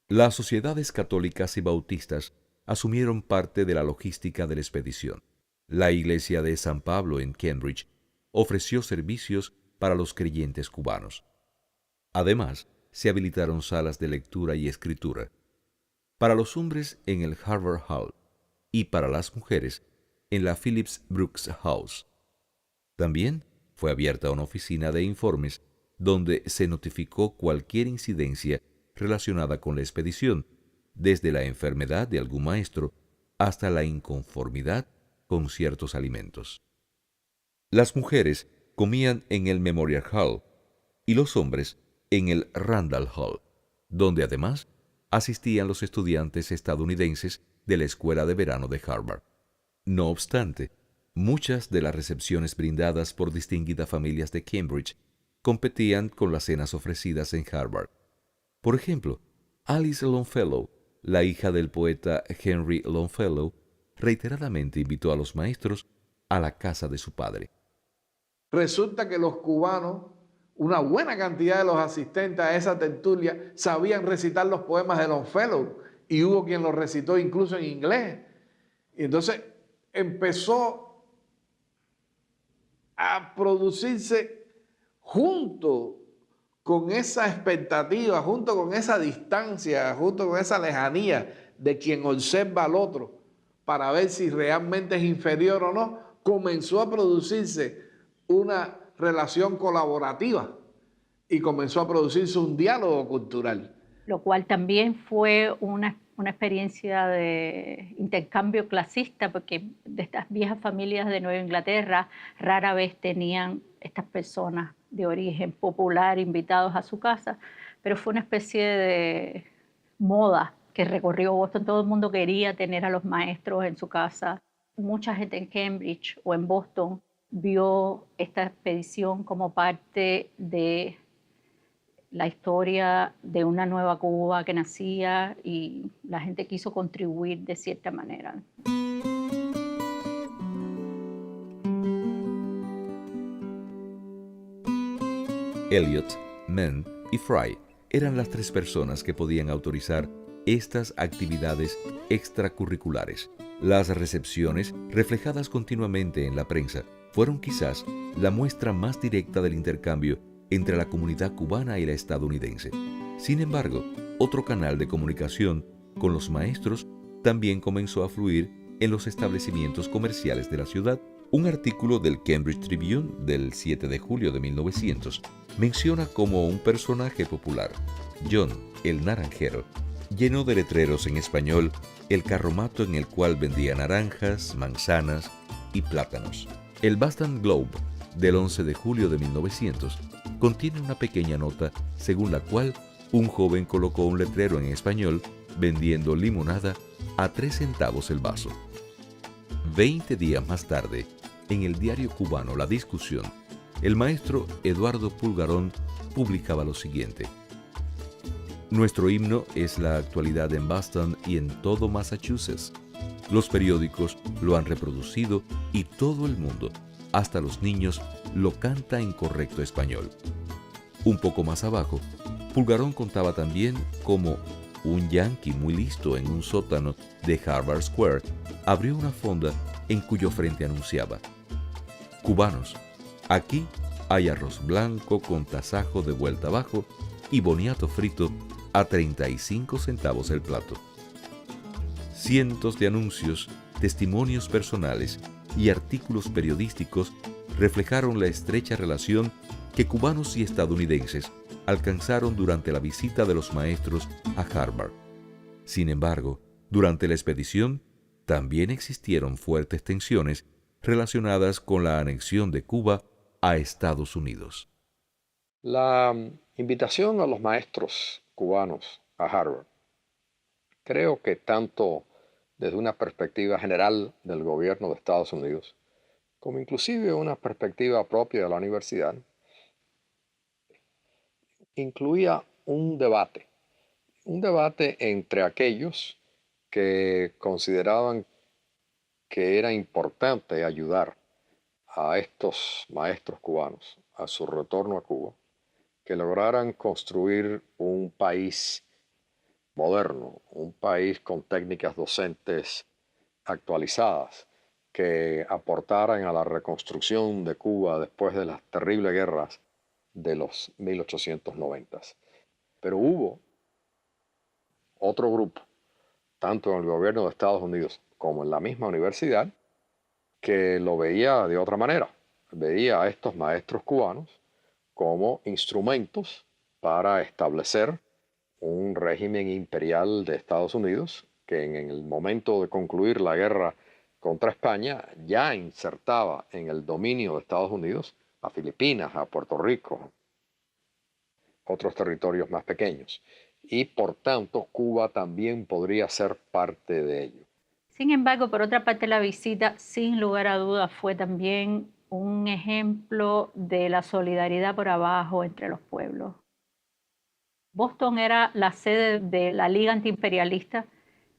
Las sociedades católicas y bautistas asumieron parte de la logística de la expedición. La iglesia de San Pablo en Cambridge ofreció servicios para los creyentes cubanos. Además, se habilitaron salas de lectura y escritura para los hombres en el Harvard Hall y para las mujeres en la Phillips Brooks House. También fue abierta una oficina de informes donde se notificó cualquier incidencia relacionada con la expedición, desde la enfermedad de algún maestro hasta la inconformidad con ciertos alimentos. Las mujeres comían en el Memorial Hall y los hombres en el Randall Hall, donde además asistían los estudiantes estadounidenses de la Escuela de Verano de Harvard. No obstante, Muchas de las recepciones brindadas por distinguidas familias de Cambridge competían con las cenas ofrecidas en Harvard. Por ejemplo, Alice Longfellow, la hija del poeta Henry Longfellow, reiteradamente invitó a los maestros a la casa de su padre. Resulta que los cubanos, una buena cantidad de los asistentes a esa tertulia, sabían recitar los poemas de Longfellow y hubo quien los recitó incluso en inglés. Y entonces empezó a producirse junto con esa expectativa, junto con esa distancia, junto con esa lejanía de quien observa al otro para ver si realmente es inferior o no, comenzó a producirse una relación colaborativa y comenzó a producirse un diálogo cultural. Lo cual también fue una experiencia de intercambio clasista, porque de estas viejas familias de Nueva Inglaterra rara vez tenían estas personas de origen popular invitados a su casa, pero fue una especie de moda que recorrió Boston. Todo el mundo quería tener a los maestros en su casa. Mucha gente en Cambridge o en Boston vio esta expedición como parte de la historia de una nueva Cuba que nacía y la gente quiso contribuir de cierta manera. Eliot, Mann y Fry eran las tres personas que podían autorizar estas actividades extracurriculares. Las recepciones, reflejadas continuamente en la prensa, fueron quizás la muestra más directa del intercambio entre la comunidad cubana y la estadounidense. Sin embargo, otro canal de comunicación con los maestros también comenzó a fluir en los establecimientos comerciales de la ciudad. Un artículo del Cambridge Tribune del 7 de julio de 1900 menciona como un personaje popular, John el Naranjero, llenó de letreros en español el carromato en el cual vendía naranjas, manzanas y plátanos. El Boston Globe del 11 de julio de 1900 contiene una pequeña nota según la cual un joven colocó un letrero en español vendiendo limonada a 3 centavos el vaso. 20 días más tarde, en el diario cubano La Discusión, el maestro Eduardo Pulgarón publicaba lo siguiente: nuestro himno es la actualidad en Boston y en todo Massachusetts. Los periódicos lo han reproducido y todo el mundo, hasta los niños, lo canta en correcto español. Un poco más abajo, Pulgarón contaba también cómo un yanqui muy listo en un sótano de Harvard Square abrió una fonda en cuyo frente anunciaba: cubanos, aquí hay arroz blanco con tasajo de vuelta abajo y boniato frito a 35 centavos el plato. Cientos de anuncios, testimonios personales y artículos periodísticos reflejaron la estrecha relación que cubanos y estadounidenses alcanzaron durante la visita de los maestros a Harvard. Sin embargo, durante la expedición también existieron fuertes tensiones relacionadas con la anexión de Cuba a Estados Unidos. La invitación a los maestros cubanos a Harvard, creo que tanto desde una perspectiva general del gobierno de Estados Unidos, como inclusive una perspectiva propia de la universidad, incluía un debate entre aquellos que consideraban que era importante ayudar a estos maestros cubanos a su retorno a Cuba, que lograran construir un país moderno, un país con técnicas docentes actualizadas, que aportaran a la reconstrucción de Cuba después de las terribles guerras de los 1890. Pero hubo otro grupo, tanto en el gobierno de Estados Unidos como en la misma universidad, que lo veía de otra manera. Veía a estos maestros cubanos como instrumentos para establecer un régimen imperial de Estados Unidos que en el momento de concluir la guerra contra España ya insertaba en el dominio de Estados Unidos a Filipinas, a Puerto Rico, otros territorios más pequeños. Y por tanto, Cuba también podría ser parte de ello. Sin embargo, por otra parte, la visita, sin lugar a dudas, fue también un ejemplo de la solidaridad por abajo entre los pueblos. Boston era la sede de la Liga Antiimperialista,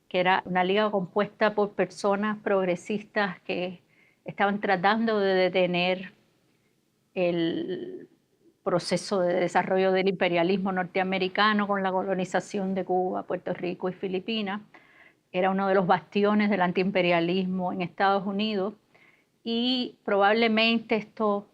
que era una liga compuesta por personas progresistas que estaban tratando de detener el proceso de desarrollo del imperialismo norteamericano con la colonización de Cuba, Puerto Rico y Filipinas. Era uno de los bastiones del antiimperialismo en Estados Unidos y probablemente esto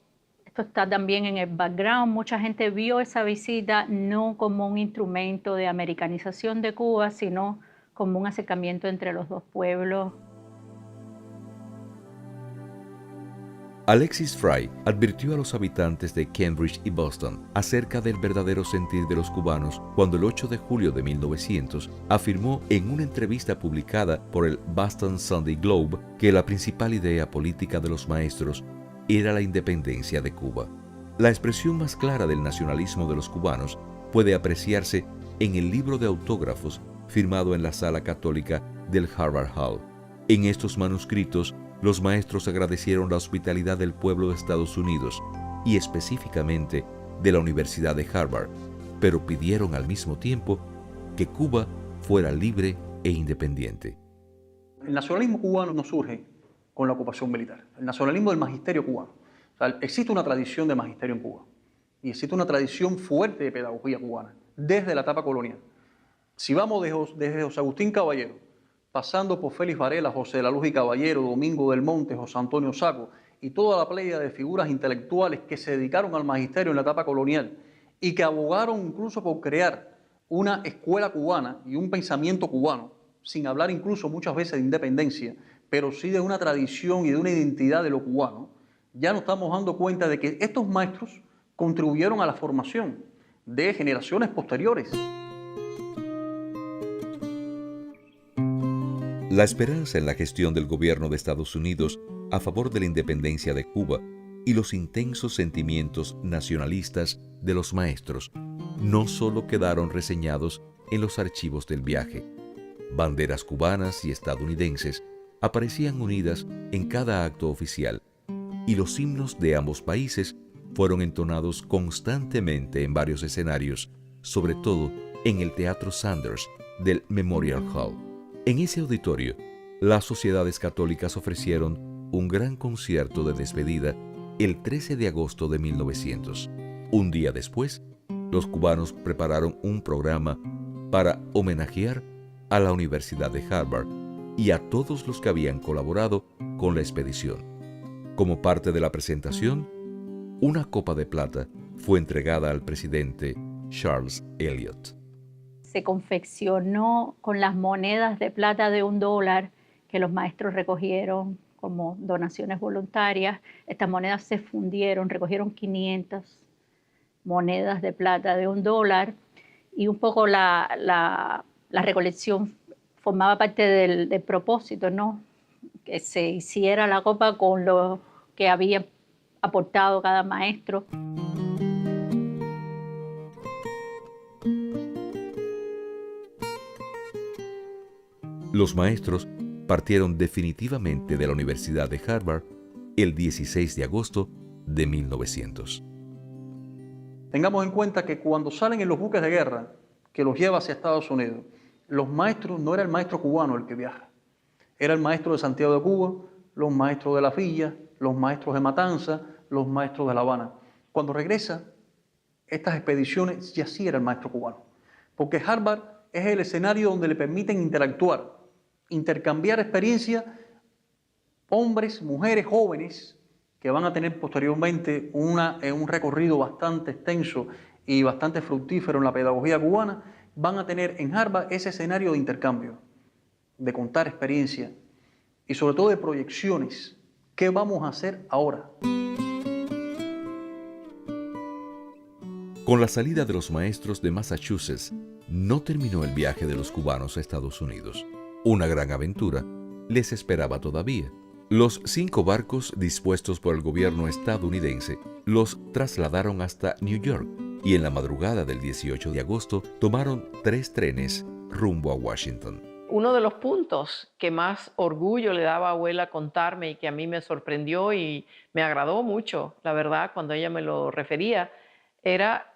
está también en el background. Mucha gente vio esa visita no como un instrumento de americanización de Cuba, sino como un acercamiento entre los dos pueblos. Alexis Fry advirtió a los habitantes de Cambridge y Boston acerca del verdadero sentir de los cubanos cuando el 8 de julio de 1900 afirmó en una entrevista publicada por el Boston Sunday Globe que la principal idea política de los maestros era la independencia de Cuba. La expresión más clara del nacionalismo de los cubanos puede apreciarse en el libro de autógrafos firmado en la sala católica del Harvard Hall. En estos manuscritos, los maestros agradecieron la hospitalidad del pueblo de Estados Unidos y específicamente de la Universidad de Harvard, pero pidieron al mismo tiempo que Cuba fuera libre e independiente. El nacionalismo cubano no surge con la ocupación militar. El nacionalismo del magisterio cubano. O sea, existe una tradición de magisterio en Cuba y existe una tradición fuerte de pedagogía cubana desde la etapa colonial. Si vamos desde José Agustín Caballero, pasando por Félix Varela, José de la Luz y Caballero, Domingo del Monte, José Antonio Saco y toda la playa de figuras intelectuales que se dedicaron al magisterio en la etapa colonial y que abogaron incluso por crear una escuela cubana y un pensamiento cubano, sin hablar incluso muchas veces de independencia, pero sí de una tradición y de una identidad de lo cubano, ya nos estamos dando cuenta de que estos maestros contribuyeron a la formación de generaciones posteriores. La esperanza en la gestión del gobierno de Estados Unidos a favor de la independencia de Cuba y los intensos sentimientos nacionalistas de los maestros no solo quedaron reseñados en los archivos del viaje. Banderas cubanas y estadounidenses aparecían unidas en cada acto oficial y los himnos de ambos países fueron entonados constantemente en varios escenarios, sobre todo en el Teatro Sanders del Memorial Hall. En ese auditorio, las sociedades católicas ofrecieron un gran concierto de despedida el 13 de agosto de 1900. Un día después, los cubanos prepararon un programa para homenajear a la Universidad de Harvard y a todos los que habían colaborado con la expedición. Como parte de la presentación, una copa de plata fue entregada al presidente Charles Eliot. Se confeccionó con las monedas de plata de $1 que los maestros recogieron como donaciones voluntarias. Estas monedas se fundieron, recogieron 500 monedas de plata de $1 y un poco la recolección formaba parte del propósito, ¿no? Que se hiciera la copa con lo que había aportado cada maestro. Los maestros partieron definitivamente de la Universidad de Harvard el 16 de agosto de 1900. Tengamos en cuenta que cuando salen en los buques de guerra que los lleva hacia Estados Unidos, los maestros, no era el maestro cubano el que viaja, era el maestro de Santiago de Cuba, los maestros de La Villa, los maestros de Matanza, los maestros de La Habana. Cuando regresa, estas expediciones ya sí era el maestro cubano, porque Harvard es el escenario donde le permiten interactuar, intercambiar experiencias, hombres, mujeres, jóvenes, que van a tener posteriormente un recorrido bastante extenso y bastante fructífero en la pedagogía cubana, van a tener en Harvard ese escenario de intercambio, de contar experiencias y sobre todo de proyecciones. ¿Qué vamos a hacer ahora? Con la salida de los maestros de Massachusetts, no terminó el viaje de los cubanos a Estados Unidos. Una gran aventura les esperaba todavía. Los 5 barcos dispuestos por el gobierno estadounidense los trasladaron hasta New York y en la madrugada del 18 de agosto tomaron 3 trenes rumbo a Washington. uno de los puntos que más orgullo le daba a abuela contarme y que a mí me sorprendió y me agradó mucho, la verdad, cuando ella me lo refería, era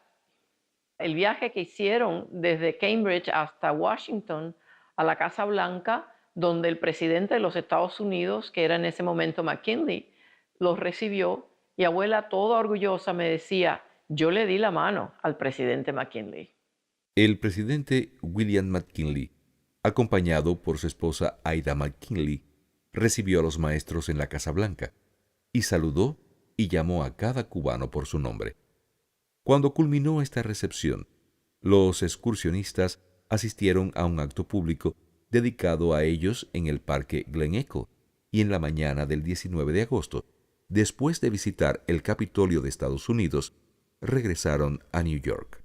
el viaje que hicieron desde Cambridge hasta Washington a la Casa Blanca, donde el presidente de los Estados Unidos, que era en ese momento McKinley, los recibió y abuela toda orgullosa me decía, yo le di la mano al presidente McKinley. El presidente William McKinley, acompañado por su esposa Ida McKinley, recibió a los maestros en la Casa Blanca y saludó y llamó a cada cubano por su nombre. Cuando culminó esta recepción, los excursionistas asistieron a un acto público dedicado a ellos en el Parque Glen Echo, y en la mañana del 19 de agosto, después de visitar el Capitolio de Estados Unidos, regresaron a New York.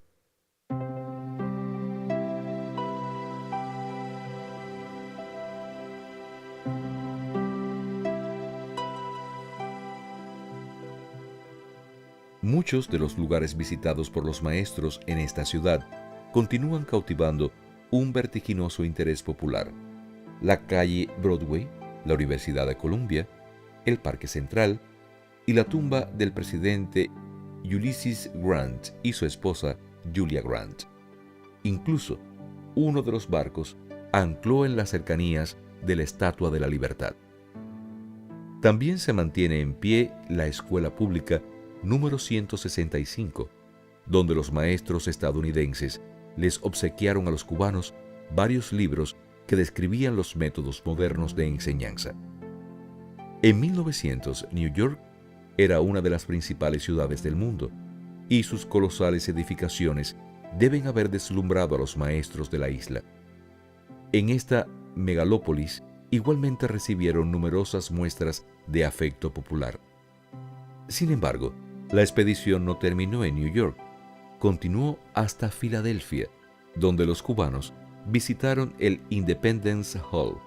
Muchos de los lugares visitados por los maestros en esta ciudad continúan cautivando un vertiginoso interés popular. La calle Broadway, la Universidad de Columbia, el Parque Central y la tumba del presidente Ulysses Grant y su esposa Julia Grant. Incluso, uno de los barcos ancló en las cercanías de la Estatua de la Libertad. También se mantiene en pie la escuela pública número 165, donde los maestros estadounidenses les obsequiaron a los cubanos varios libros que describían los métodos modernos de enseñanza. En 1900, New York era una de las principales ciudades del mundo, y sus colosales edificaciones deben haber deslumbrado a los maestros de la isla. En esta megalópolis igualmente recibieron numerosas muestras de afecto popular. Sin embargo, la expedición no terminó en New York, continuó hasta Filadelfia, donde los cubanos visitaron el Independence Hall.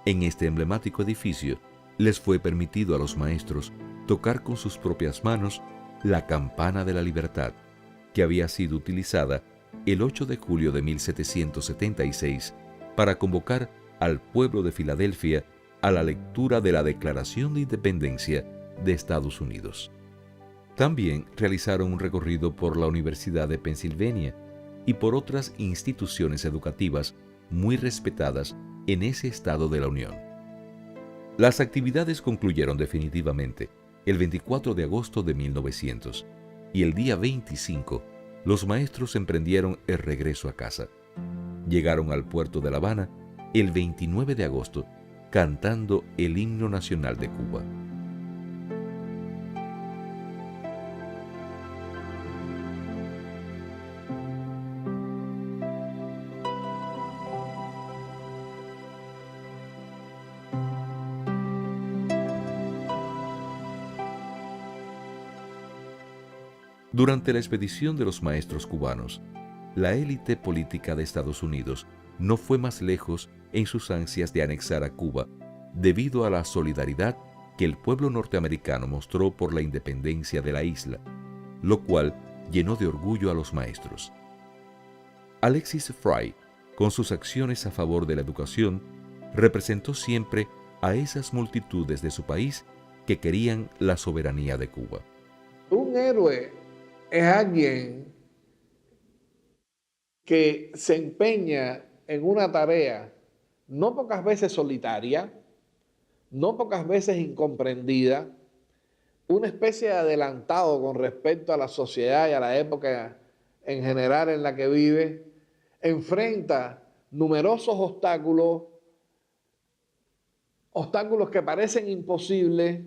En este emblemático edificio les fue permitido a los maestros tocar con sus propias manos la campana de la libertad, que había sido utilizada el 8 de julio de 1776 para convocar al pueblo de Filadelfia a la lectura de la Declaración de Independencia de Estados Unidos. También realizaron un recorrido por la Universidad de Pensilvania y por otras instituciones educativas muy respetadas en ese estado de la Unión. Las actividades concluyeron definitivamente el 24 de agosto de 1900 y el día 25 los maestros emprendieron el regreso a casa. Llegaron al puerto de La Habana el 29 de agosto cantando el himno nacional de Cuba. Durante la expedición de los maestros cubanos, la élite política de Estados Unidos no fue más lejos en sus ansias de anexar a Cuba debido a la solidaridad que el pueblo norteamericano mostró por la independencia de la isla, lo cual llenó de orgullo a los maestros. Alexis Fry, con sus acciones a favor de la educación, representó siempre a esas multitudes de su país que querían la soberanía de Cuba. Un héroe es alguien que se empeña en una tarea no pocas veces solitaria, no pocas veces incomprendida, una especie de adelantado con respecto a la sociedad y a la época en general en la que vive, enfrenta numerosos obstáculos que parecen imposibles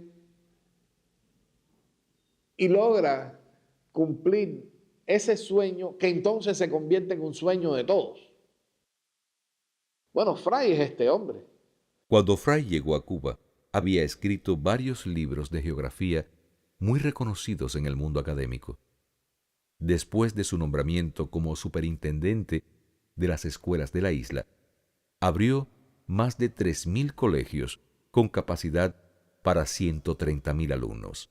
y logra cumplir ese sueño que entonces se convierte en un sueño de todos. Bueno, Fry es este hombre. Cuando Fry llegó a Cuba, había escrito varios libros de geografía muy reconocidos en el mundo académico. Después de su nombramiento como superintendente de las escuelas de la isla, abrió más de 3.000 colegios con capacidad para 130.000 alumnos.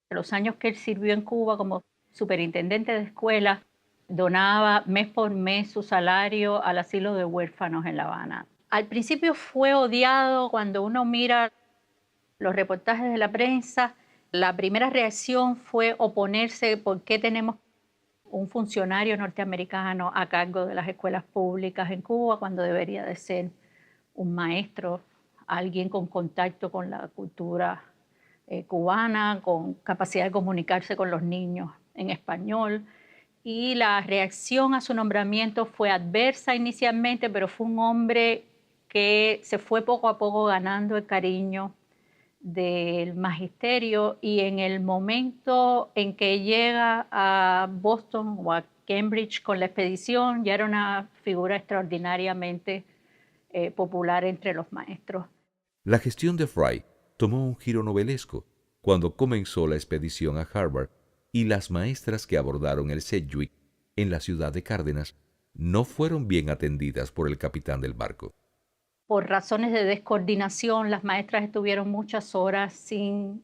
Los años que él sirvió en Cuba como superintendente de escuela, donaba mes por mes su salario al asilo de huérfanos en La Habana. Al principio fue odiado. Cuando uno mira los reportajes de la prensa, la primera reacción fue oponerse. ¿Por qué tenemos un funcionario norteamericano a cargo de las escuelas públicas en Cuba cuando debería de ser un maestro, alguien con contacto con la cultura cubana, con capacidad de comunicarse con los niños en español? Y la reacción a su nombramiento fue adversa inicialmente, pero fue un hombre que se fue poco a poco ganando el cariño del magisterio, y en el momento en que llega a Boston o a Cambridge con la expedición, ya era una figura extraordinariamente popular entre los maestros. La gestión de Fry tomó un giro novelesco cuando comenzó la expedición a Harvard y las maestras que abordaron el Sedgwick en la ciudad de Cárdenas no fueron bien atendidas por el capitán del barco. Por razones de descoordinación, las maestras estuvieron muchas horas sin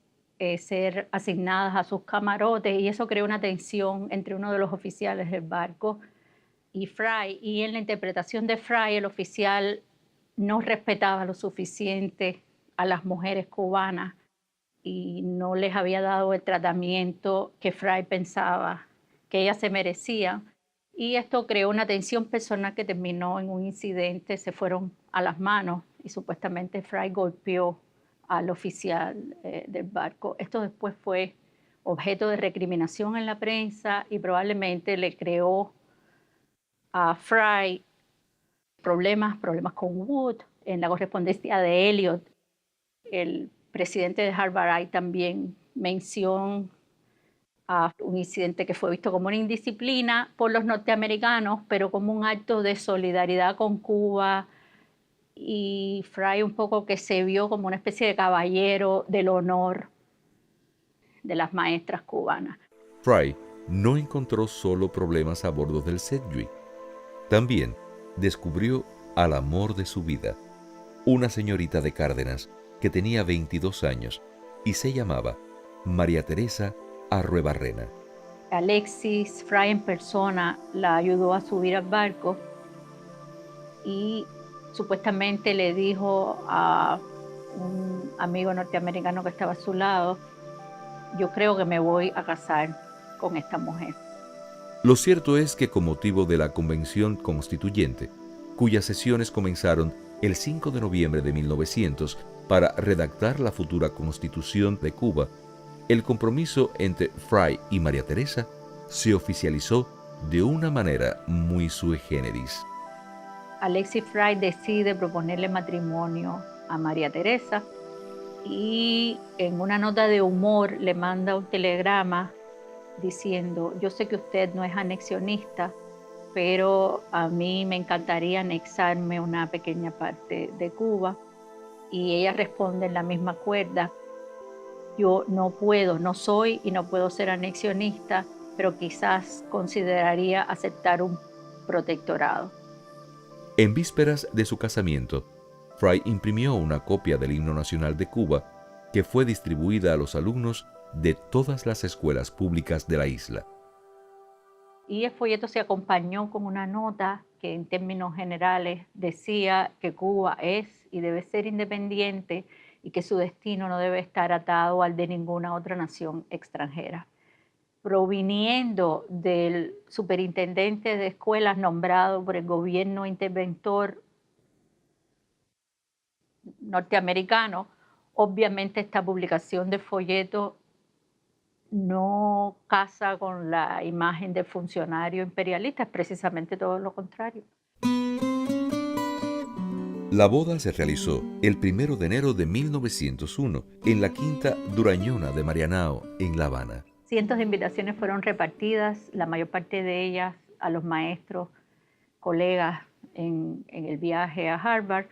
ser asignadas a sus camarotes, y eso creó una tensión entre uno de los oficiales del barco y Fry. Y en la interpretación de Fry, el oficial no respetaba lo suficiente a las mujeres cubanas y no les había dado el tratamiento que Fry pensaba que ellas se merecían. Y esto creó una tensión personal que terminó en un incidente. Se fueron a las manos y supuestamente Fry golpeó al oficial del barco. Esto después fue objeto de recriminación en la prensa y probablemente le creó a Fry problemas con Wood. En la correspondencia de Eliot, el presidente de Harvard, hay también mención a un incidente que fue visto como una indisciplina por los norteamericanos, pero como un acto de solidaridad con Cuba, y Fry un poco que se vio como una especie de caballero del honor de las maestras cubanas. Fry no encontró solo problemas a bordo del Sedgwick, también descubrió al amor de su vida, una señorita de Cárdenas que tenía 22 años y se llamaba María Teresa Arruebarrena. Alexis Fry en persona la ayudó a subir al barco y supuestamente le dijo a un amigo norteamericano que estaba a su lado: yo creo que me voy a casar con esta mujer. Lo cierto es que con motivo de la Convención Constituyente, cuyas sesiones comenzaron el 5 de noviembre de 1900 para redactar la futura Constitución de Cuba, el compromiso entre Fry y María Teresa se oficializó de una manera muy sui generis. Alexis Fry decide proponerle matrimonio a María Teresa y en una nota de humor le manda un telegrama diciendo: yo sé que usted no es anexionista, pero a mí me encantaría anexarme una pequeña parte de Cuba. Y ella responde en la misma cuerda: yo no puedo, no soy y no puedo ser anexionista, pero quizás consideraría aceptar un protectorado. En vísperas de su casamiento, Fry imprimió una copia del himno nacional de Cuba que fue distribuida a los alumnos de todas las escuelas públicas de la isla. Y el folleto se acompañó con una nota que en términos generales decía que Cuba es y debe ser independiente y que su destino no debe estar atado al de ninguna otra nación extranjera. Proviniendo del superintendente de escuelas nombrado por el gobierno interventor norteamericano, obviamente esta publicación de folleto no casa con la imagen del funcionario imperialista, es precisamente todo lo contrario. La boda se realizó el 1 de enero de 1901 en la Quinta Durañona de Marianao, en La Habana. Cientos de invitaciones fueron repartidas, la mayor parte de ellas a los maestros, colegas en el viaje a Harvard,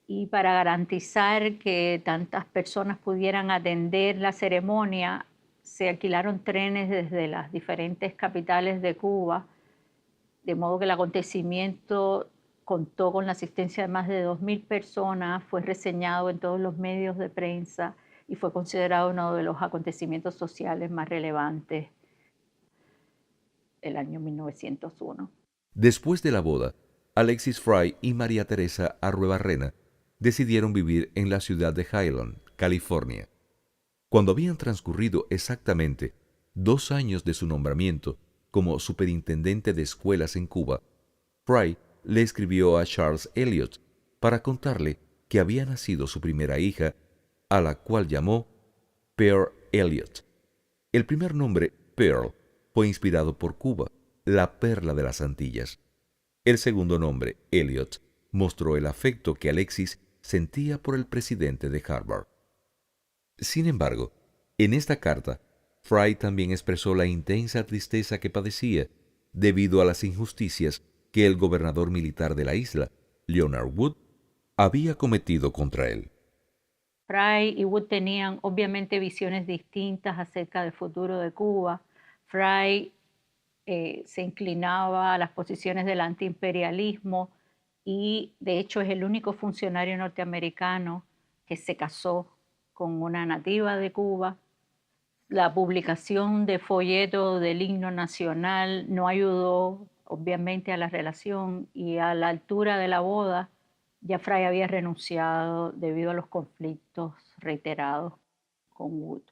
y para garantizar que tantas personas pudieran atender la ceremonia, se alquilaron trenes desde las diferentes capitales de Cuba, de modo que el acontecimiento contó con la asistencia de más de 2.000 personas, fue reseñado en todos los medios de prensa y fue considerado uno de los acontecimientos sociales más relevantes del año 1901. Después de la boda, Alexis Fry y María Teresa Arruebarrena decidieron vivir en la ciudad de Highland, California. Cuando habían transcurrido exactamente 2 años de su nombramiento como superintendente de escuelas en Cuba, Fry le escribió a Charles Eliot para contarle que había nacido su primera hija, a la cual llamó Pearl Eliot. El primer nombre, Pearl, fue inspirado por Cuba, la perla de las Antillas. El segundo nombre, Eliot, mostró el afecto que Alexis sentía por el presidente de Harvard. Sin embargo, en esta carta, Fry también expresó la intensa tristeza que padecía debido a las injusticias que el gobernador militar de la isla, Leonard Wood, había cometido contra él. Fry y Wood tenían obviamente visiones distintas acerca del futuro de Cuba. Fry se inclinaba a las posiciones del antiimperialismo y de hecho es el único funcionario norteamericano que se casó con una nativa de Cuba. La publicación de folletos del himno nacional no ayudó obviamente a la relación, y a la altura de la boda ya Fry había renunciado debido a los conflictos reiterados con Wood.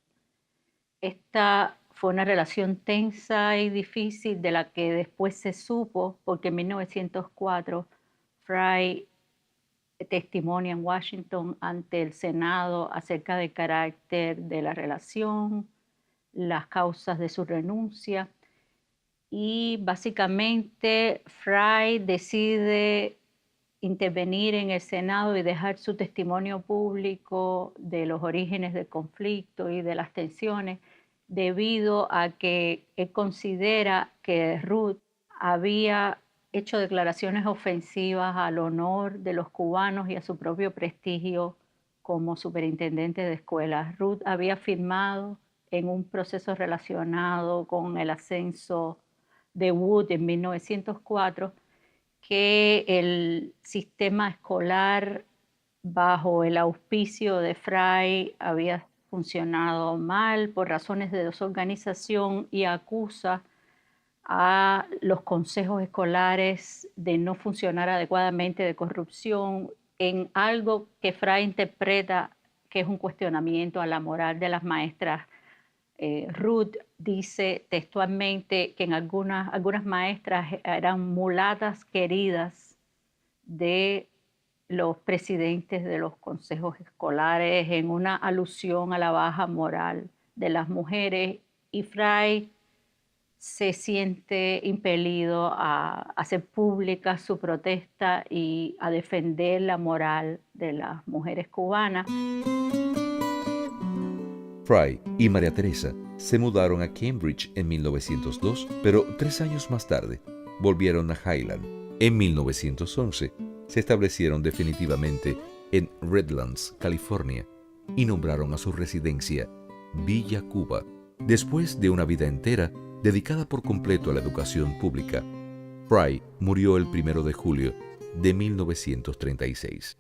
Esta fue una relación tensa y difícil de la que después se supo, porque en 1904 Fry testimonia en Washington ante el Senado acerca del carácter de la relación, las causas de su renuncia, y básicamente Fry decide intervenir en el Senado y dejar su testimonio público de los orígenes del conflicto y de las tensiones, debido a que él considera que Ruth había hecho declaraciones ofensivas al honor de los cubanos y a su propio prestigio como superintendente de escuelas. Ruth había firmado en un proceso relacionado con el ascenso de Wood en 1904 que el sistema escolar bajo el auspicio de Fry había funcionado mal por razones de desorganización, y acusa a los consejos escolares de no funcionar adecuadamente, de corrupción, en algo que Fry interpreta que es un cuestionamiento a la moral de las maestras. Ruth dice textualmente que en algunas maestras eran mulatas queridas de los presidentes de los consejos escolares, en una alusión a la baja moral de las mujeres, y Fry se siente impelido a hacer pública su protesta y a defender la moral de las mujeres cubanas. Fry y María Teresa se mudaron a Cambridge en 1902, pero 3 años más tarde volvieron a Highland. En 1911 se establecieron definitivamente en Redlands, California, y nombraron a su residencia Villa Cuba. Después de una vida entera dedicada por completo a la educación pública, Fry murió el 1 de julio de 1936.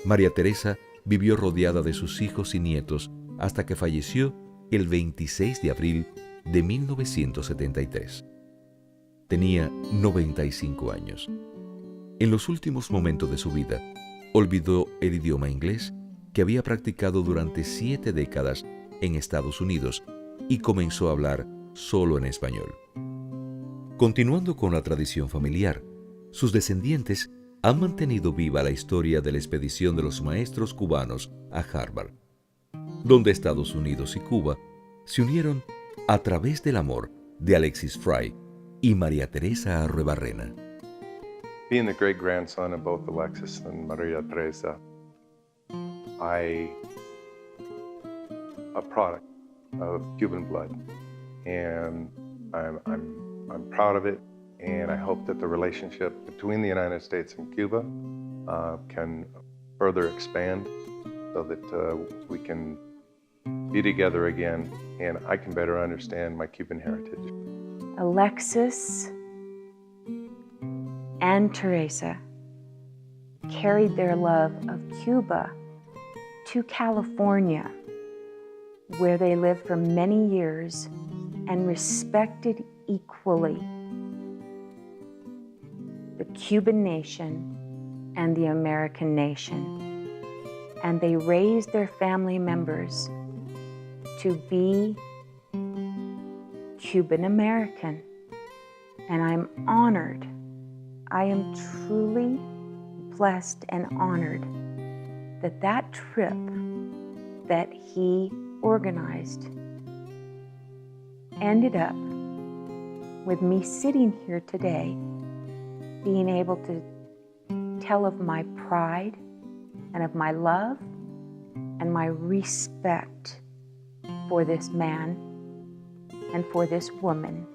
María Teresa vivió rodeada de sus hijos y nietos hasta que falleció el 26 de abril de 1973. Tenía 95 años. En los últimos momentos de su vida, olvidó el idioma inglés que había practicado durante 7 décadas en Estados Unidos y comenzó a hablar solo en español. Continuando con la tradición familiar, sus descendientes han mantenido viva la historia de la expedición de los maestros cubanos a Harvard, donde Estados Unidos y Cuba se unieron a través del amor de Alexis Fry y María Teresa Arruebarrena. Being the great-grandson of both Alexis and Maria Teresa, a product of Cuban blood, and I'm proud of it, and I hope that the relationship between the United States and Cuba can further expand so that we can be together again, and I can better understand my Cuban heritage. Alexis and Teresa carried their love of Cuba to California, where they lived for many years and respected equally the Cuban nation and the American nation. And they raised their family members to be Cuban American. And I'm honored. I am truly blessed and honored that that trip that he organized ended up with me sitting here today, being able to tell of my pride and of my love and my respect for this man and for this woman.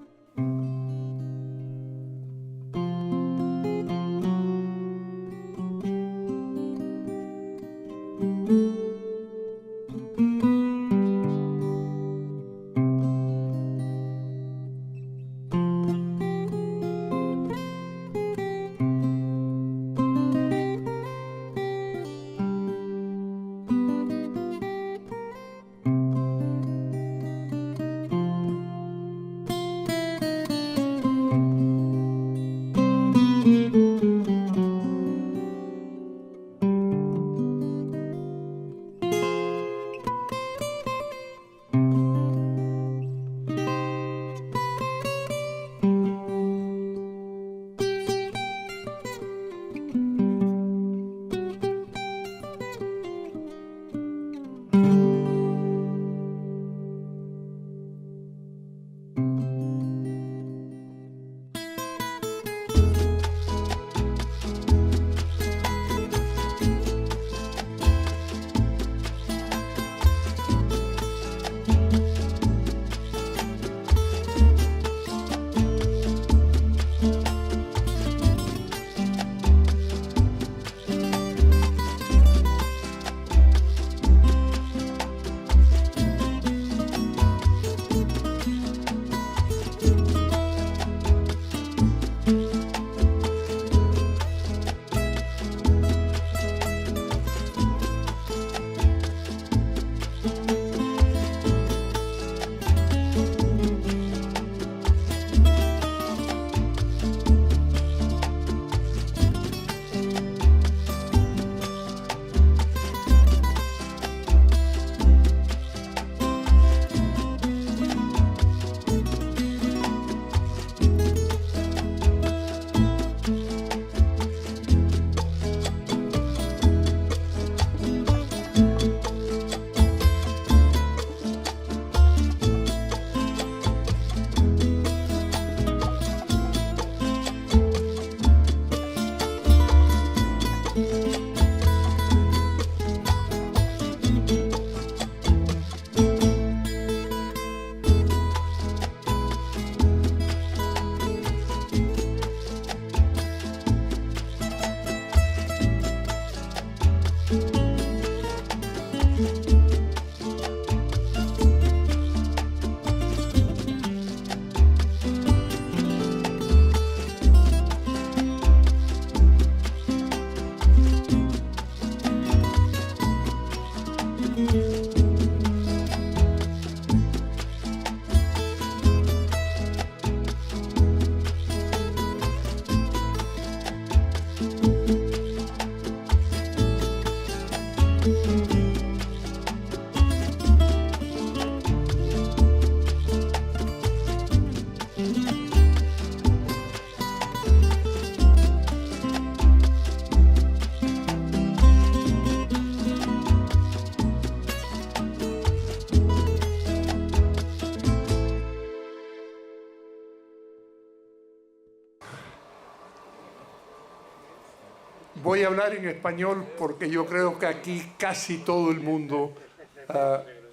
Voy a hablar en español porque yo creo que aquí casi todo el mundo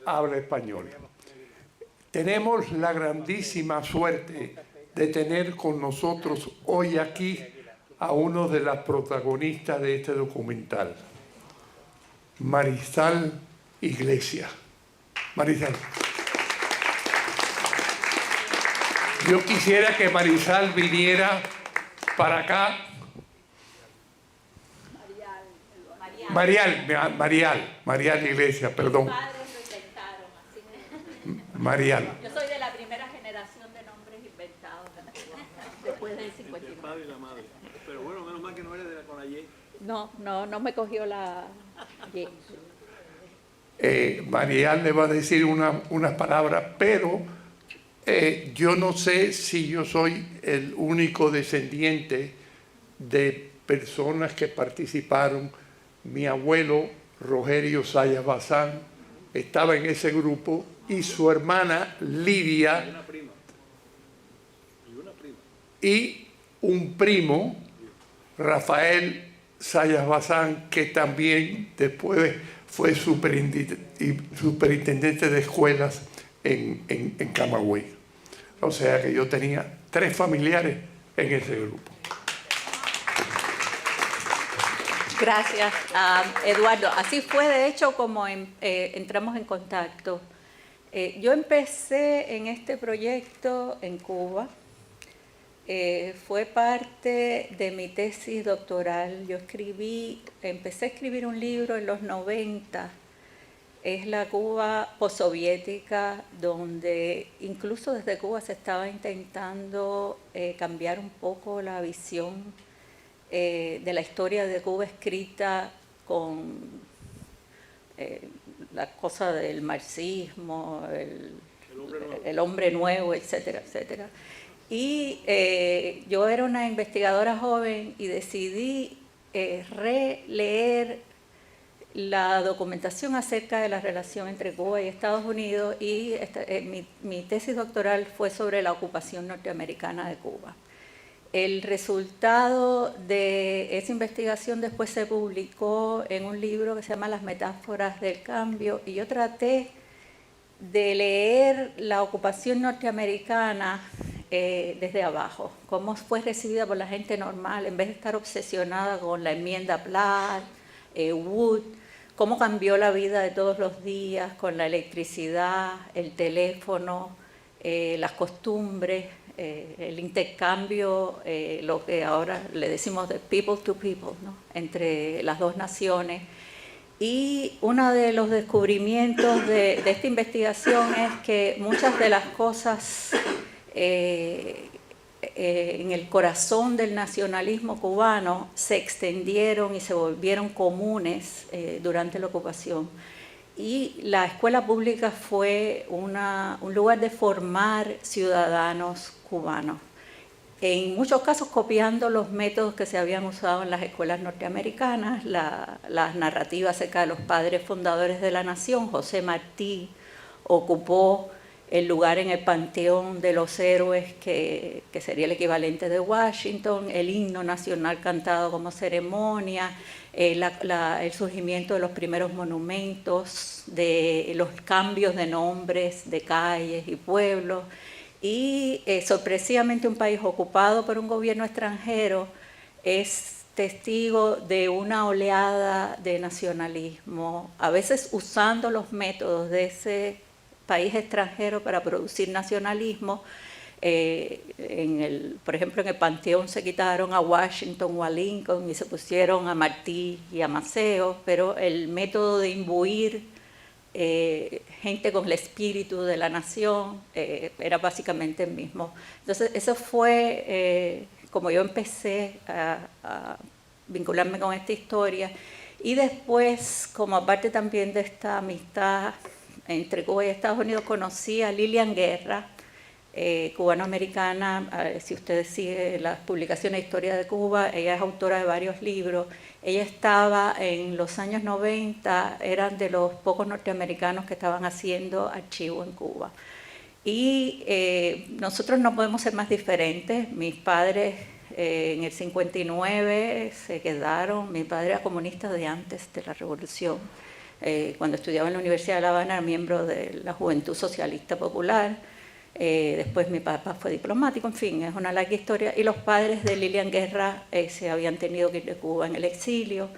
habla español. Tenemos la grandísima suerte de tener con nosotros hoy aquí a uno de las protagonistas de este documental, Marisal Iglesias. Marisal. Yo quisiera que Marisal viniera para acá. Marial Iglesias, perdón. Marial. Yo soy de la primera generación de nombres inventados. Después de 59. El padre y la madre. Pero bueno, menos mal que no eres con la Y. No me cogió la Y. Marial le va a decir unas palabras, pero yo no sé si yo soy el único descendiente de personas que participaron. Mi abuelo, Rogerio Sayas Bazán, estaba en ese grupo y su hermana Lidia y un primo, Rafael Sayas Bazán, que también después fue superintendente de escuelas en Camagüey. O sea que yo tenía 3 familiares en ese grupo. Gracias, Eduardo. Así fue, de hecho, como entramos en contacto. Yo empecé en este proyecto en Cuba. Fue parte de mi tesis doctoral. Yo empecé a escribir un libro en los 90. Es la Cuba postsoviética, donde incluso desde Cuba se estaba intentando cambiar un poco la visión de la historia de Cuba escrita con la cosa del marxismo, el hombre nuevo, etcétera, etcétera. Y yo era una investigadora joven y decidí releer la documentación acerca de la relación entre Cuba y Estados Unidos, y mi tesis doctoral fue sobre la ocupación norteamericana de Cuba. El resultado de esa investigación después se publicó en un libro que se llama Las metáforas del cambio, y yo traté de leer la ocupación norteamericana desde abajo, cómo fue recibida por la gente normal, en vez de estar obsesionada con la enmienda Platt, Wood, cómo cambió la vida de todos los días con la electricidad, el teléfono, las costumbres, el intercambio, lo que ahora le decimos de people to people, ¿no?, entre las dos naciones. Y uno de los descubrimientos de esta investigación es que muchas de las cosas en el corazón del nacionalismo cubano se extendieron y se volvieron comunes durante la ocupación. Y la escuela pública fue un lugar de formar ciudadanos cubanos, en muchos casos copiando los métodos que se habían usado en las escuelas norteamericanas, las narrativas acerca de los padres fundadores de la nación. José Martí ocupó el lugar en el panteón de los héroes, que sería el equivalente de Washington, el himno nacional cantado como ceremonia, el surgimiento de los primeros monumentos, de los cambios de nombres de calles y pueblos, y sorpresivamente un país ocupado por un gobierno extranjero es testigo de una oleada de nacionalismo, a veces usando los métodos de ese país extranjero para producir nacionalismo. Por ejemplo, en el Panteón se quitaron a Washington o a Lincoln y se pusieron a Martí y a Maceo, pero el método de imbuir gente con el espíritu de la nación era básicamente el mismo. Entonces, eso fue como yo empecé a vincularme con esta historia, y después, como aparte también de esta amistad entre Cuba y Estados Unidos, conocí a Lilian Guerra, cubanoamericana. Si ustedes siguen las publicaciones de historia de Cuba, ella es autora de varios libros. Ella estaba en los años 90, eran de los pocos norteamericanos que estaban haciendo archivo en Cuba. Y nosotros no podemos ser más diferentes. Mis padres en el 59 se quedaron, mi padre era comunista de antes de la revolución. Cuando estudiaba en la Universidad de La Habana era miembro de la Juventud Socialista Popular. Después mi papá fue diplomático, en fin, es una larga historia. Y los padres de Lilian Guerra se habían tenido que ir de Cuba en el exilio.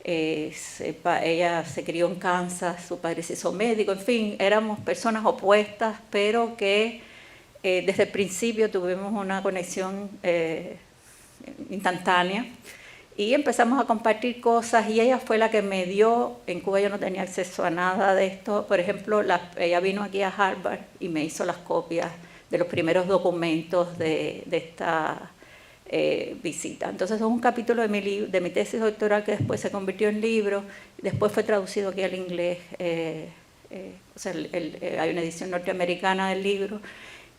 Ella se crió en Kansas, su padre se hizo médico, en fin, éramos personas opuestas, pero que desde el principio tuvimos una conexión instantánea. Y empezamos a compartir cosas, y ella fue la que me dio. En Cuba yo no tenía acceso a nada de esto. Por ejemplo, ella vino aquí a Harvard y me hizo las copias de los primeros documentos de esta visita. Entonces es un capítulo de mi tesis doctoral que después se convirtió en libro, después fue traducido aquí al inglés, o sea, hay una edición norteamericana del libro,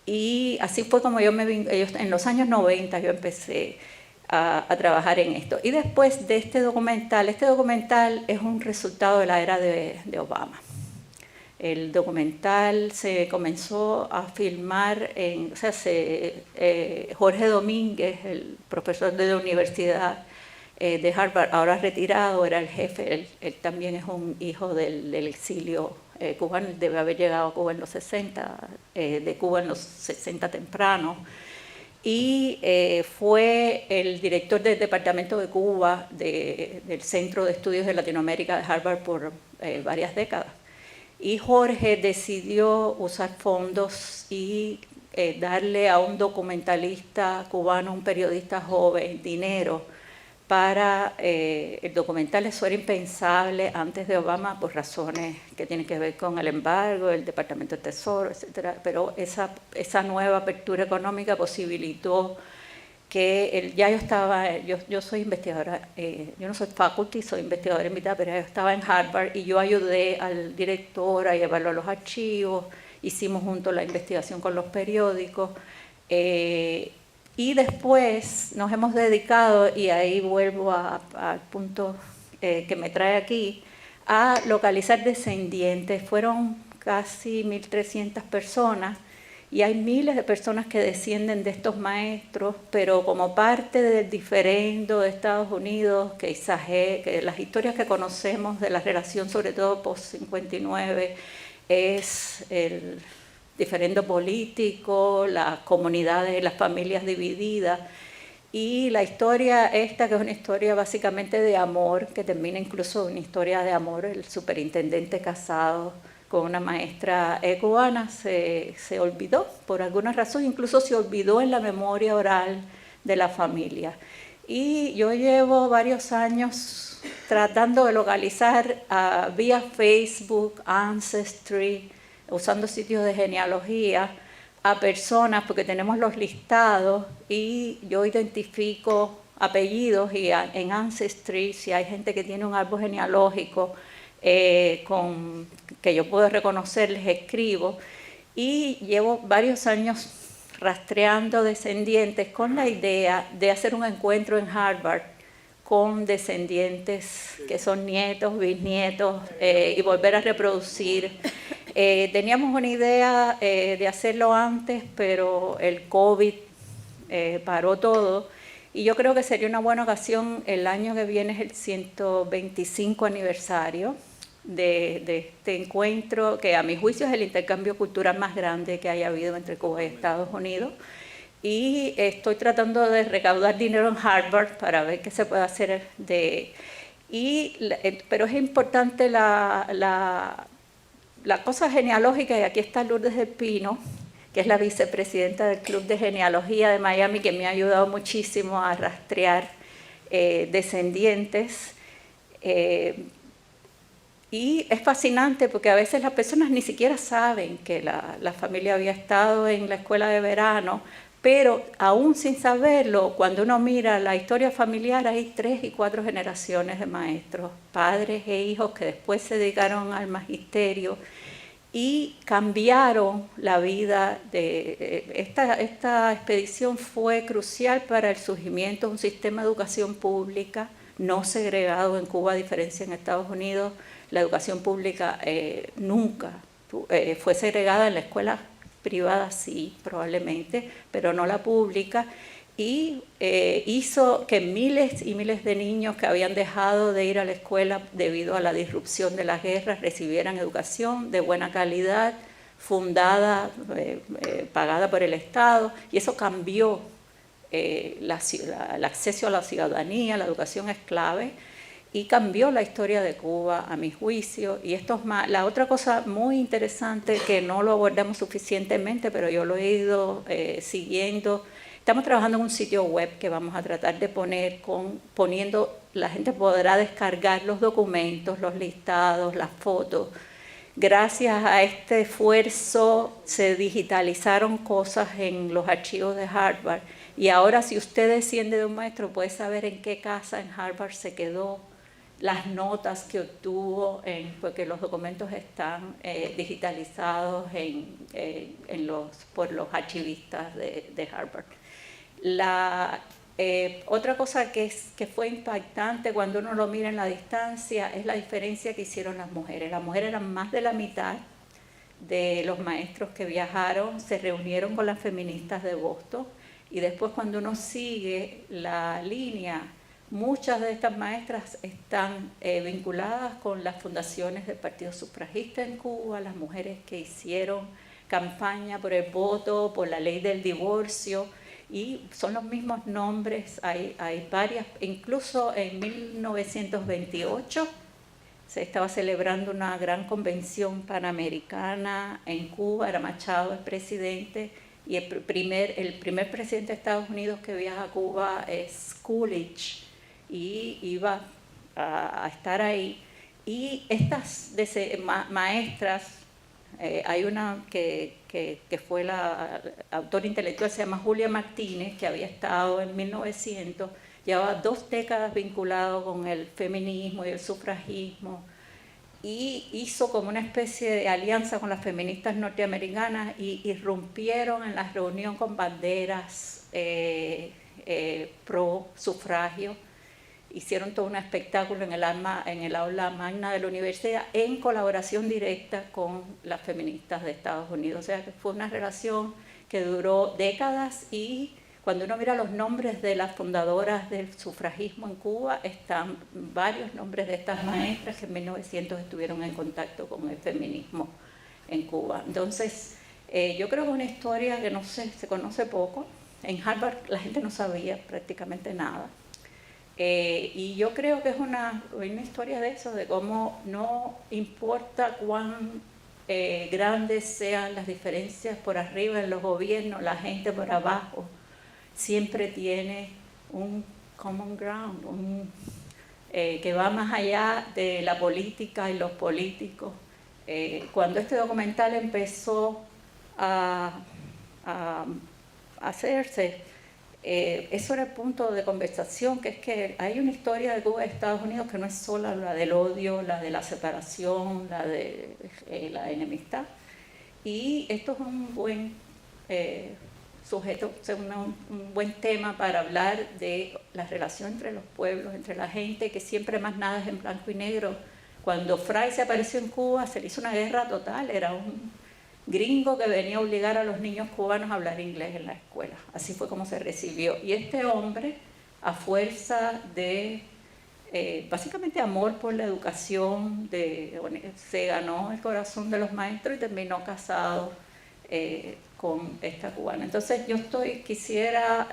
y así fue como en los años 90 yo empecé a trabajar en esto. Y después de este documental es un resultado de la era de Obama. El documental se comenzó a filmar Jorge Domínguez, el profesor de la Universidad de Harvard, ahora retirado, era el jefe, él también es un hijo del exilio cubano, debe haber llegado a Cuba en los 60, de Cuba en los 60 temprano, y fue el director del Departamento de Cuba del Centro de Estudios de Latinoamérica de Harvard por varias décadas. Y Jorge decidió usar fondos y darle a un documentalista cubano, un periodista joven, dinero para el documental. Eso era impensable antes de Obama por razones que tienen que ver con el embargo, el Departamento de Tesoro, etc. Pero esa nueva apertura económica posibilitó que yo soy investigadora, yo no soy faculty, soy investigadora invitada, pero yo estaba en Harvard y yo ayudé al director a llevarlo a los archivos, hicimos juntos la investigación con los periódicos, y después nos hemos dedicado, y ahí vuelvo al punto que me trae aquí, a localizar descendientes. Fueron casi 1.300 personas, y hay miles de personas que descienden de estos maestros, pero como parte del diferendo de Estados Unidos, que las historias que conocemos de la relación, sobre todo post-59, es el diferendo político, las comunidades, las familias divididas, y la historia esta, que es una historia básicamente de amor, que termina incluso una historia de amor, el superintendente casado con una maestra cubana, se olvidó por alguna razón, incluso se olvidó en la memoria oral de la familia. Y yo llevo varios años tratando de localizar vía Facebook, Ancestry, usando sitios de genealogía, a personas, porque tenemos los listados, y yo identifico apellidos, y en Ancestry, si hay gente que tiene un árbol genealógico, que yo puedo reconocer, les escribo, y llevo varios años rastreando descendientes con la idea de hacer un encuentro en Harvard con descendientes que son nietos, bisnietos, y volver a reproducir. Teníamos una idea de hacerlo antes, pero el COVID paró todo. Y yo creo que sería una buena ocasión. El año que viene es el 125 aniversario de este encuentro, que a mi juicio es el intercambio cultural más grande que haya habido entre Cuba y Estados Unidos. Y estoy tratando de recaudar dinero en Harvard para ver qué se puede hacer pero es importante la cosa genealógica, y aquí está Lourdes del Pino, que es la vicepresidenta del Club de Genealogía de Miami, que me ha ayudado muchísimo a rastrear descendientes. Y es fascinante porque a veces las personas ni siquiera saben que la familia había estado en la escuela de verano, pero aún sin saberlo, cuando uno mira la historia familiar, hay 3 y 4 generaciones de maestros, padres e hijos que después se dedicaron al magisterio y cambiaron la vida esta expedición fue crucial para el surgimiento de un sistema de educación pública no segregado en Cuba, a diferencia en Estados Unidos. La educación pública nunca fue segregada. En la escuela privada sí, probablemente, pero no la pública, y hizo que miles y miles de niños que habían dejado de ir a la escuela debido a la disrupción de las guerras recibieran educación de buena calidad, fundada, pagada por el Estado, y eso cambió el acceso a la ciudadanía. La educación es clave, y cambió la historia de Cuba, a mi juicio. Y esto es la otra cosa muy interesante que no lo abordamos suficientemente, pero yo lo he ido siguiendo. Estamos trabajando en un sitio web que vamos a tratar de poniendo, la gente podrá descargar los documentos, los listados, las fotos. Gracias a este esfuerzo se digitalizaron cosas en los archivos de Harvard, Y ahora si usted desciende de un maestro puede saber en qué casa en Harvard se quedó, las notas que obtuvo, porque los documentos están digitalizados por los archivistas de Harvard. Otra cosa que fue impactante cuando uno lo mira en la distancia es la diferencia que hicieron las mujeres. Las mujeres eran más de la mitad de los maestros que viajaron, se reunieron con las feministas de Boston, y después cuando uno sigue la línea, muchas de estas maestras están vinculadas con las fundaciones del Partido Sufragista en Cuba, las mujeres que hicieron campaña por el voto, por la ley del divorcio, y son los mismos nombres. Hay varias, incluso en 1928 se estaba celebrando una gran convención panamericana en Cuba, era Machado el presidente, y el primer presidente de Estados Unidos que viaja a Cuba es Coolidge, y iba a estar ahí. Y estas maestras, hay una que fue la autora intelectual, se llama Julia Martínez, que había estado en 1900, llevaba 2 décadas vinculado con el feminismo y el sufragismo, y hizo como una especie de alianza con las feministas norteamericanas y irrumpieron en la reunión con banderas pro sufragio. Hicieron todo un espectáculo en el aula magna de la universidad en colaboración directa con las feministas de Estados Unidos. O sea que fue una relación que duró décadas, y cuando uno mira los nombres de las fundadoras del sufragismo en Cuba, están varios nombres de estas maestras que en 1900 estuvieron en contacto con el feminismo en Cuba. Entonces, yo creo que es una historia que se conoce poco. En Harvard la gente no sabía prácticamente nada. Y yo creo que es una historia de eso, de cómo no importa cuán grandes sean las diferencias por arriba en los gobiernos, la gente por abajo siempre tiene un common ground, que va más allá de la política y los políticos. Cuando este documental empezó a hacerse, eso era el punto de conversación, que es que hay una historia de Cuba y Estados Unidos que no es solo la del odio, la de la separación, la de la enemistad. Y esto es un buen sujeto, un buen tema para hablar de la relación entre los pueblos, entre la gente, que siempre más nada es en blanco y negro. Cuando Frei se apareció en Cuba, se le hizo una guerra total, era un gringo que venía a obligar a los niños cubanos a hablar inglés en la escuela. Así fue como se recibió. Y este hombre, a fuerza de, básicamente amor por la educación, se ganó el corazón de los maestros y terminó casado con esta cubana. Entonces yo quisiera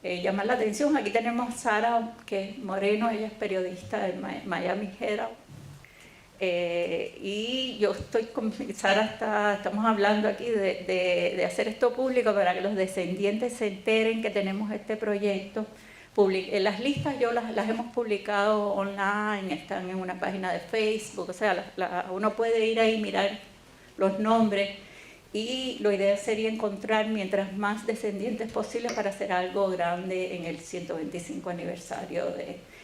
llamar la atención. Aquí tenemos a Sara, que es Moreno, ella es periodista del Miami Herald. Y yo estoy con Sara, estamos hablando aquí de hacer esto público para que los descendientes se enteren que tenemos este proyecto. Las listas yo las hemos publicado online, están en una página de Facebook, o sea, uno puede ir ahí y mirar los nombres, y lo ideal sería encontrar mientras más descendientes posibles para hacer algo grande en el 125 aniversario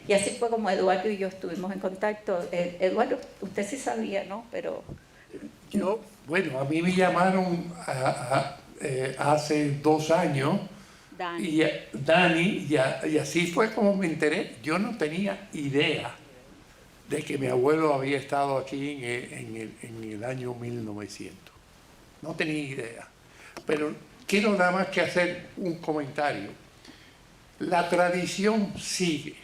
y así fue como Eduardo y yo estuvimos en contacto. Eduardo, usted sí sabía, ¿no? Pero bueno, a mí me llamaron hace 2 años, Dani, y así fue como me enteré. Yo no tenía idea de que mi abuelo había estado aquí en el año 1900. No tenía idea. Pero quiero nada más que hacer un comentario. La tradición sigue,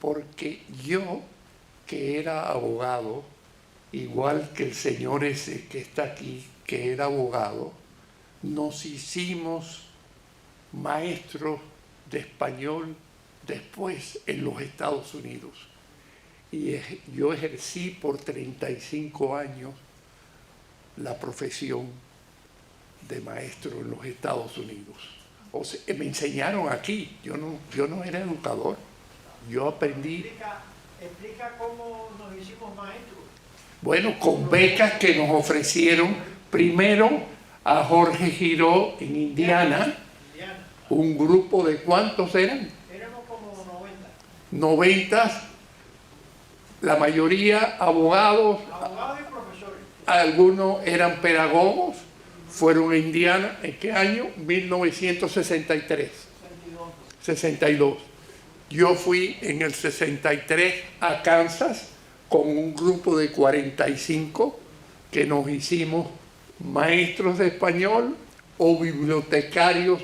porque yo, que era abogado, igual que el señor ese que está aquí, que era abogado, nos hicimos maestros de español después en los Estados Unidos. Y yo ejercí por 35 años la profesión de maestro en los Estados Unidos. O sea, me enseñaron aquí, yo no era educador, yo aprendí. Explica cómo nos hicimos maestros. Bueno, con becas que nos ofrecieron primero a Jorge Giró en Indiana, Un grupo de ¿cuántos eran? Éramos como 90. 90, la mayoría abogados, Abogados y profesores. algunos eran pedagogos, fueron a Indiana, ¿en qué año? 1963. 62. Yo fui en el 63 a Kansas con un grupo de 45 que nos hicimos maestros de español o bibliotecarios.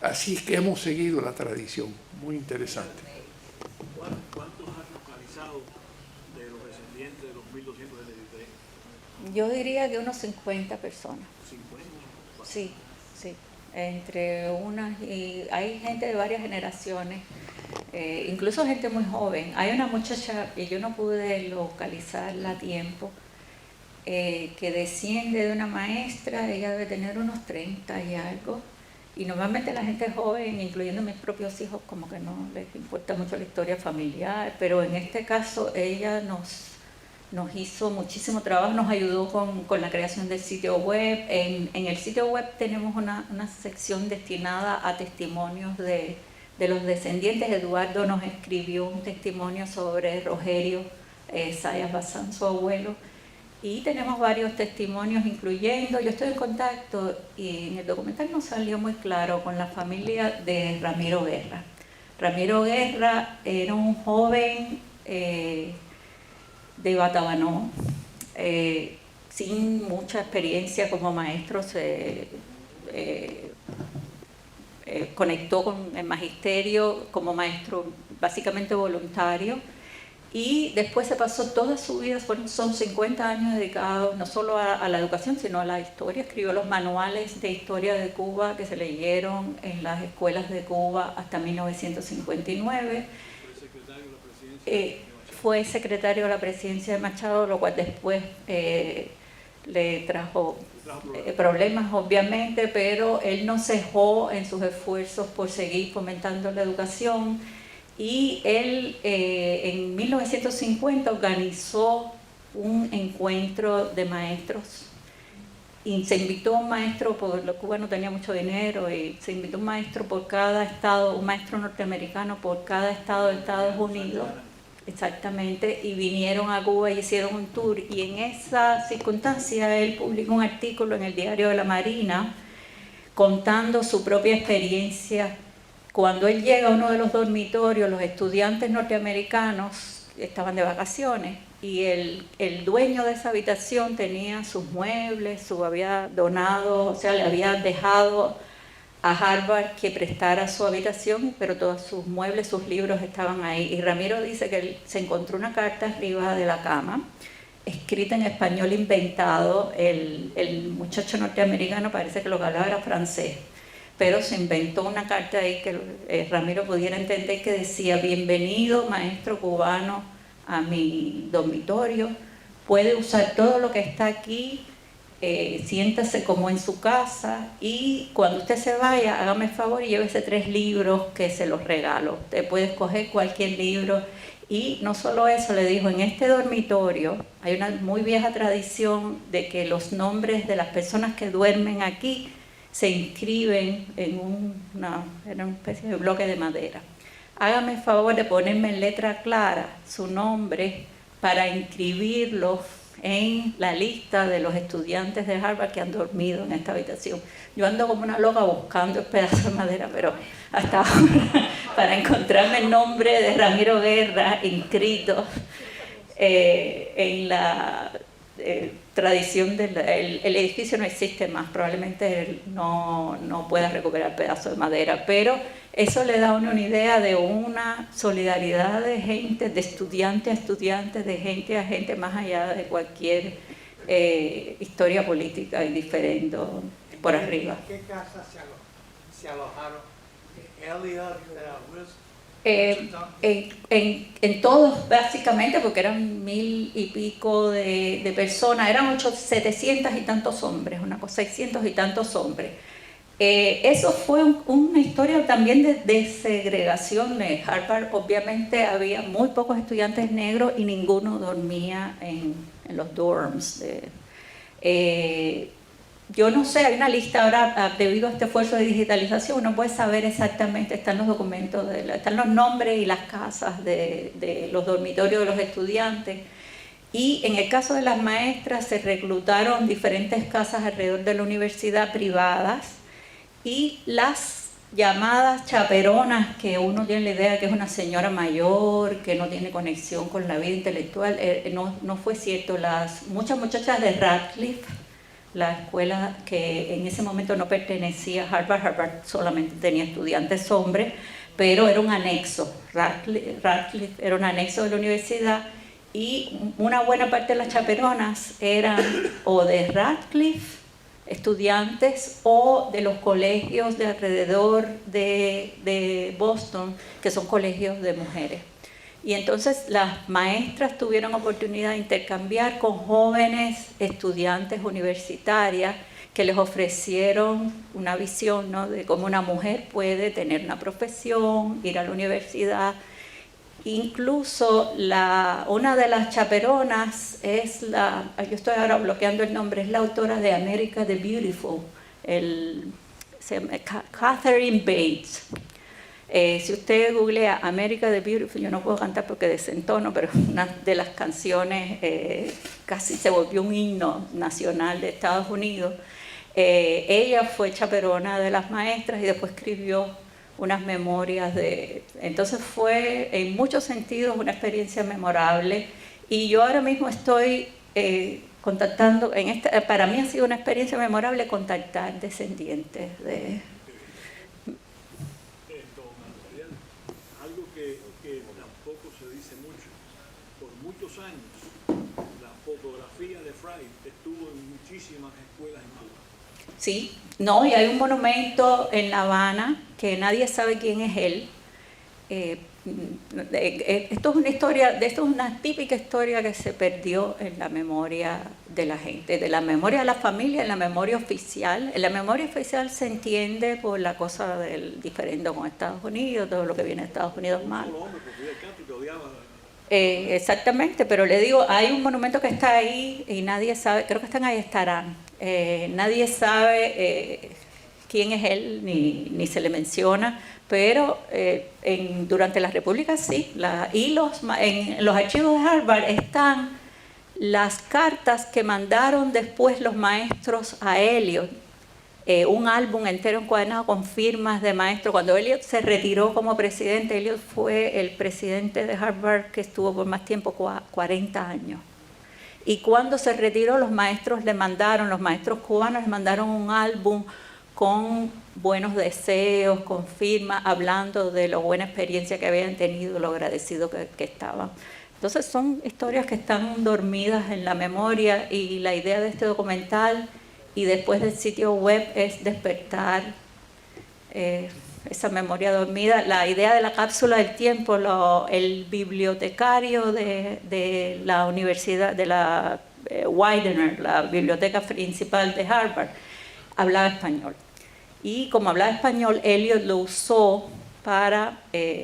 Así que hemos seguido la tradición, muy interesante. ¿Cuántos has localizado de los descendientes de los 1273? Yo diría que unos 50 personas. 50. Sí, sí. Entre unas y hay gente de varias generaciones, incluso gente muy joven. Hay una muchacha que yo no pude localizarla a tiempo, que desciende de una maestra, ella debe tener unos 30 y algo. Y normalmente la gente joven, incluyendo mis propios hijos, como que no les importa mucho la historia familiar, pero en este caso ella nos hizo muchísimo trabajo, nos ayudó con la creación del sitio web. En el sitio web tenemos una sección destinada a testimonios de los descendientes. Eduardo nos escribió un testimonio sobre Rogerio Sayas Bazán, su abuelo, y tenemos varios testimonios, incluyendo, yo estoy en contacto, y en el documental nos salió muy claro, con la familia de Ramiro Guerra. Ramiro Guerra era un joven de Batabanó, sin mucha experiencia como maestro, se conectó con el magisterio como maestro básicamente voluntario, y después se pasó toda su vida, son 50 años dedicados no solo a la educación, sino a la historia. Escribió los manuales de historia de Cuba que se leyeron en las escuelas de Cuba hasta 1959. Fue secretario de la presidencia de Machado, lo cual después le trajo problemas, obviamente, pero él no cejó en sus esfuerzos por seguir fomentando la educación. Y él en 1950 organizó un encuentro de maestros y se invitó a un maestro, Cuba no tenía mucho dinero, y se invitó un maestro por cada estado, un maestro norteamericano por cada estado de Estados Unidos, exactamente, y vinieron a Cuba y hicieron un tour. Y en esa circunstancia él publicó un artículo en el Diario de la Marina contando su propia experiencia. Cuando él llega a uno de los dormitorios, los estudiantes norteamericanos estaban de vacaciones y el dueño de esa habitación tenía sus muebles, había donado, o sea, le había dejado a Harvard que prestara su habitación, pero todos sus muebles, sus libros estaban ahí. Y Ramiro dice que él se encontró una carta arriba de la cama, escrita en español inventado. El muchacho norteamericano parece que lo que hablaba era francés, pero se inventó una carta ahí que Ramiro pudiera entender, que decía: bienvenido maestro cubano a mi dormitorio, puede usar todo lo que está aquí, siéntase como en su casa, y cuando usted se vaya, hágame el favor y llévese 3 libros que se los regalo. Usted puede escoger cualquier libro. Y no solo eso, le dijo: en este dormitorio hay una muy vieja tradición de que los nombres de las personas que duermen aquí se inscriben en una especie de bloque de madera. Hágame el favor de ponerme en letra clara su nombre para inscribirlo en la lista de los estudiantes de Harvard que han dormido en esta habitación. Yo ando como una loca buscando el pedazo de madera, pero hasta ahora, para encontrarme el nombre de Ramiro Guerra inscrito en la tradición del el edificio no existe más, probablemente él no pueda recuperar pedazos de madera, pero eso le da una idea de una solidaridad de gente, de estudiante a estudiante, de gente a gente, más allá de cualquier historia política y diferente por arriba. ¿En qué casa se alojaron? Elliot, en todos básicamente, porque eran 1000 y pico de personas, eran 700 y tantos hombres, 600 y tantos hombres. Eso fue una historia también de segregación. En Harvard obviamente había muy pocos estudiantes negros y ninguno dormía en los dorms. yo no sé, hay una lista ahora, debido a este esfuerzo de digitalización, uno puede saber exactamente, están los documentos, están los nombres y las casas de los dormitorios de los estudiantes. Y en el caso de las maestras se reclutaron diferentes casas alrededor de la universidad privadas, y las llamadas chaperonas, que uno tiene la idea que es una señora mayor, que no tiene conexión con la vida intelectual, no fue cierto. Muchas muchachas de Radcliffe, la escuela que en ese momento no pertenecía a Harvard, Harvard solamente tenía estudiantes hombres, pero era un anexo, Radcliffe era un anexo de la universidad, y una buena parte de las chaperonas eran o de Radcliffe, estudiantes, o de los colegios de alrededor de Boston, que son colegios de mujeres. Y entonces las maestras tuvieron oportunidad de intercambiar con jóvenes estudiantes universitarias que les ofrecieron una visión, ¿no?, de cómo una mujer puede tener una profesión, ir a la universidad. Incluso una de las chaperonas es yo estoy ahora bloqueando el nombre, es la autora de America the Beautiful, se llama Catherine Bates. Si usted googlea America the Beautiful, yo no puedo cantar porque desentono, pero una de las canciones casi se volvió un himno nacional de Estados Unidos. Ella fue chaperona de las maestras y después escribió unas memorias entonces fue en muchos sentidos una experiencia memorable, y yo ahora mismo estoy contactando, para mí ha sido una experiencia memorable contactar descendientes de... Algo que tampoco se dice mucho, por muchos años la fotografía de Fry estuvo en muchísimas escuelas en Cuba. Sí, no, y hay un monumento en La Habana que nadie sabe quién es él. Esto es una historia, esto es una típica historia que se perdió en la memoria de la gente, de la memoria de la familia, en la memoria oficial. En la memoria oficial se entiende por la cosa del diferendo con Estados Unidos, todo lo que viene de Estados Unidos mal. Exactamente, pero le digo, hay un monumento que está ahí y nadie sabe, creo que están ahí, estarán. Nadie sabe quién es él, ni se le menciona, pero durante la República sí, en los archivos de Harvard están las cartas que mandaron después los maestros a Eliot, un álbum entero encuadernado con firmas de maestros. Cuando Eliot se retiró como presidente, Eliot fue el presidente de Harvard que estuvo por más tiempo, 40 años. Y cuando se retiró, los maestros cubanos les mandaron un álbum con buenos deseos, con firmas, hablando de la buena experiencia que habían tenido, lo agradecidos que estaban. Entonces son historias que están dormidas en la memoria, y la idea de este documental y después del sitio web es despertar esa memoria dormida. La idea de la cápsula del tiempo, el bibliotecario de la universidad, de la Widener, la biblioteca principal de Harvard, hablaba español. Y como hablaba español, Eliot lo usó para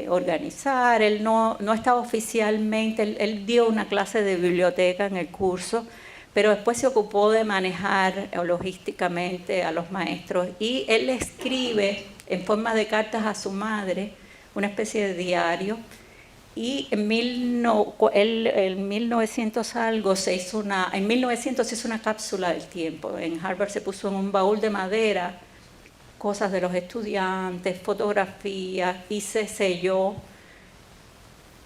organizar. Él no estaba oficialmente, él dio una clase de biblioteca en el curso, pero después se ocupó de manejar logísticamente a los maestros, y él le escribe en forma de cartas a su madre, una especie de diario, y en 1900 algo en 1900 se hizo una cápsula del tiempo. En Harvard se puso en un baúl de madera cosas de los estudiantes, fotografías, y se selló.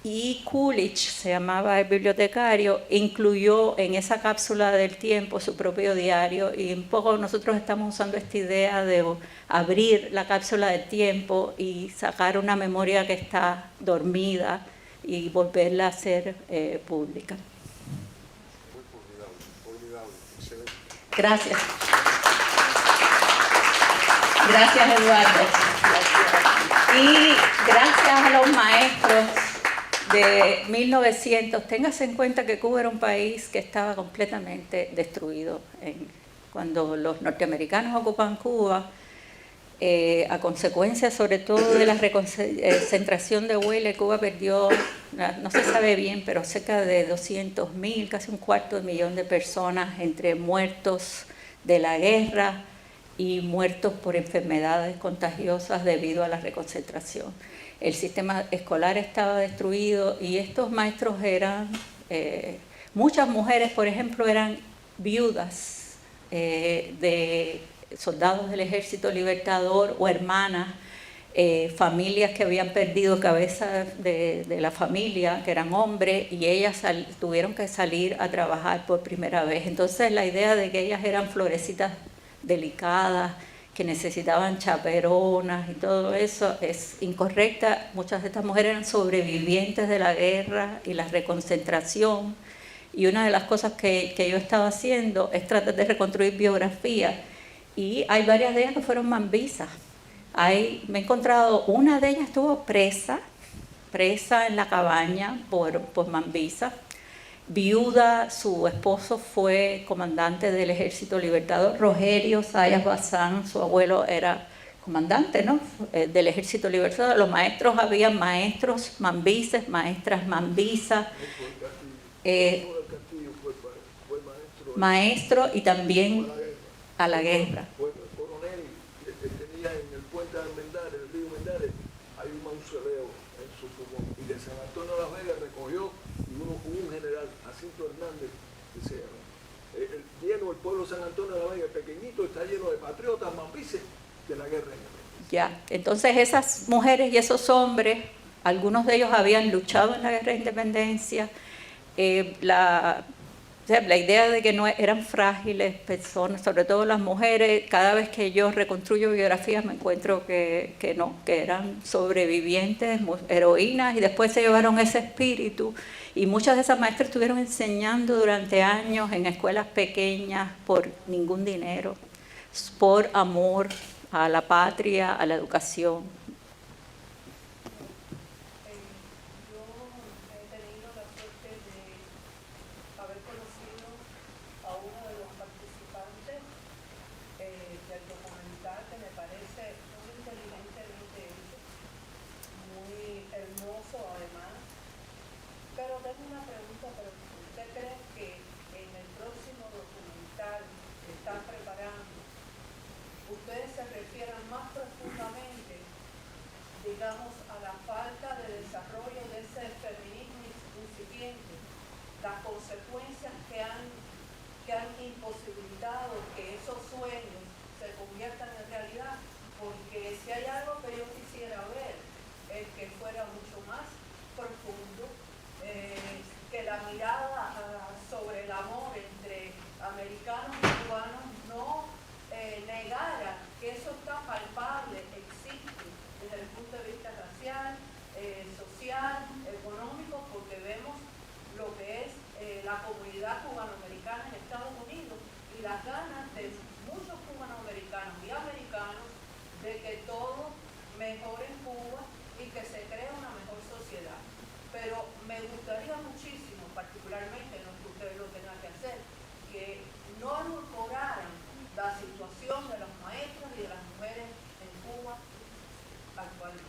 Y Coolidge, se llamaba el bibliotecario, incluyó en esa cápsula del tiempo su propio diario, y un poco nosotros estamos usando esta idea de abrir la cápsula del tiempo y sacar una memoria que está dormida y volverla a hacer pública. Gracias. Gracias, Eduardo. Y gracias a los maestros de 1900. Téngase en cuenta que Cuba era un país que estaba completamente destruido. Cuando los norteamericanos ocupan Cuba, a consecuencia sobre todo de la concentración de Weyler, Cuba perdió, no se sabe bien, pero cerca de 200.000, casi 250.000 de personas, entre muertos de la guerra y muertos por enfermedades contagiosas debido a la reconcentración. El sistema escolar estaba destruido y estos maestros eran, muchas mujeres, por ejemplo, eran viudas de soldados del Ejército Libertador o hermanas, familias que habían perdido cabezas de la familia, que eran hombres, y ellas tuvieron que salir a trabajar por primera vez. Entonces la idea de que ellas eran florecitas delicadas, que necesitaban chaperonas y todo eso es incorrecta. Muchas de estas mujeres eran sobrevivientes de la guerra y la reconcentración. Y una de las cosas que yo estaba haciendo es tratar de reconstruir biografías. Y hay varias de ellas que fueron mambisas. Me he encontrado, una de ellas estuvo presa en la cabaña por mambisa. Viuda, su esposo fue comandante del Ejército Libertador, Rogerio Zayas Bazán, su abuelo era comandante, ¿no?, del Ejército Libertador. Los maestros, había maestros mambises, maestras mambisas, maestro y también a la guerra. Coronel tenía en el puente de Almendares, el río Mendares, hay un mausoleo en su pulmón, y de San Antonio de Las Vegas recogió, y un general, Jacinto Hernández, dice, el pueblo de San Antonio de Las Vegas, pequeñito, está lleno de patriotas mambises de la guerra. Ya, entonces esas mujeres y esos hombres, algunos de ellos habían luchado en la guerra de independencia. La idea de que no eran frágiles personas, sobre todo las mujeres, cada vez que yo reconstruyo biografías me encuentro que eran sobrevivientes, heroínas, y después se llevaron ese espíritu. Y muchas de esas maestras estuvieron enseñando durante años en escuelas pequeñas por ningún dinero, por amor a la patria, a la educación.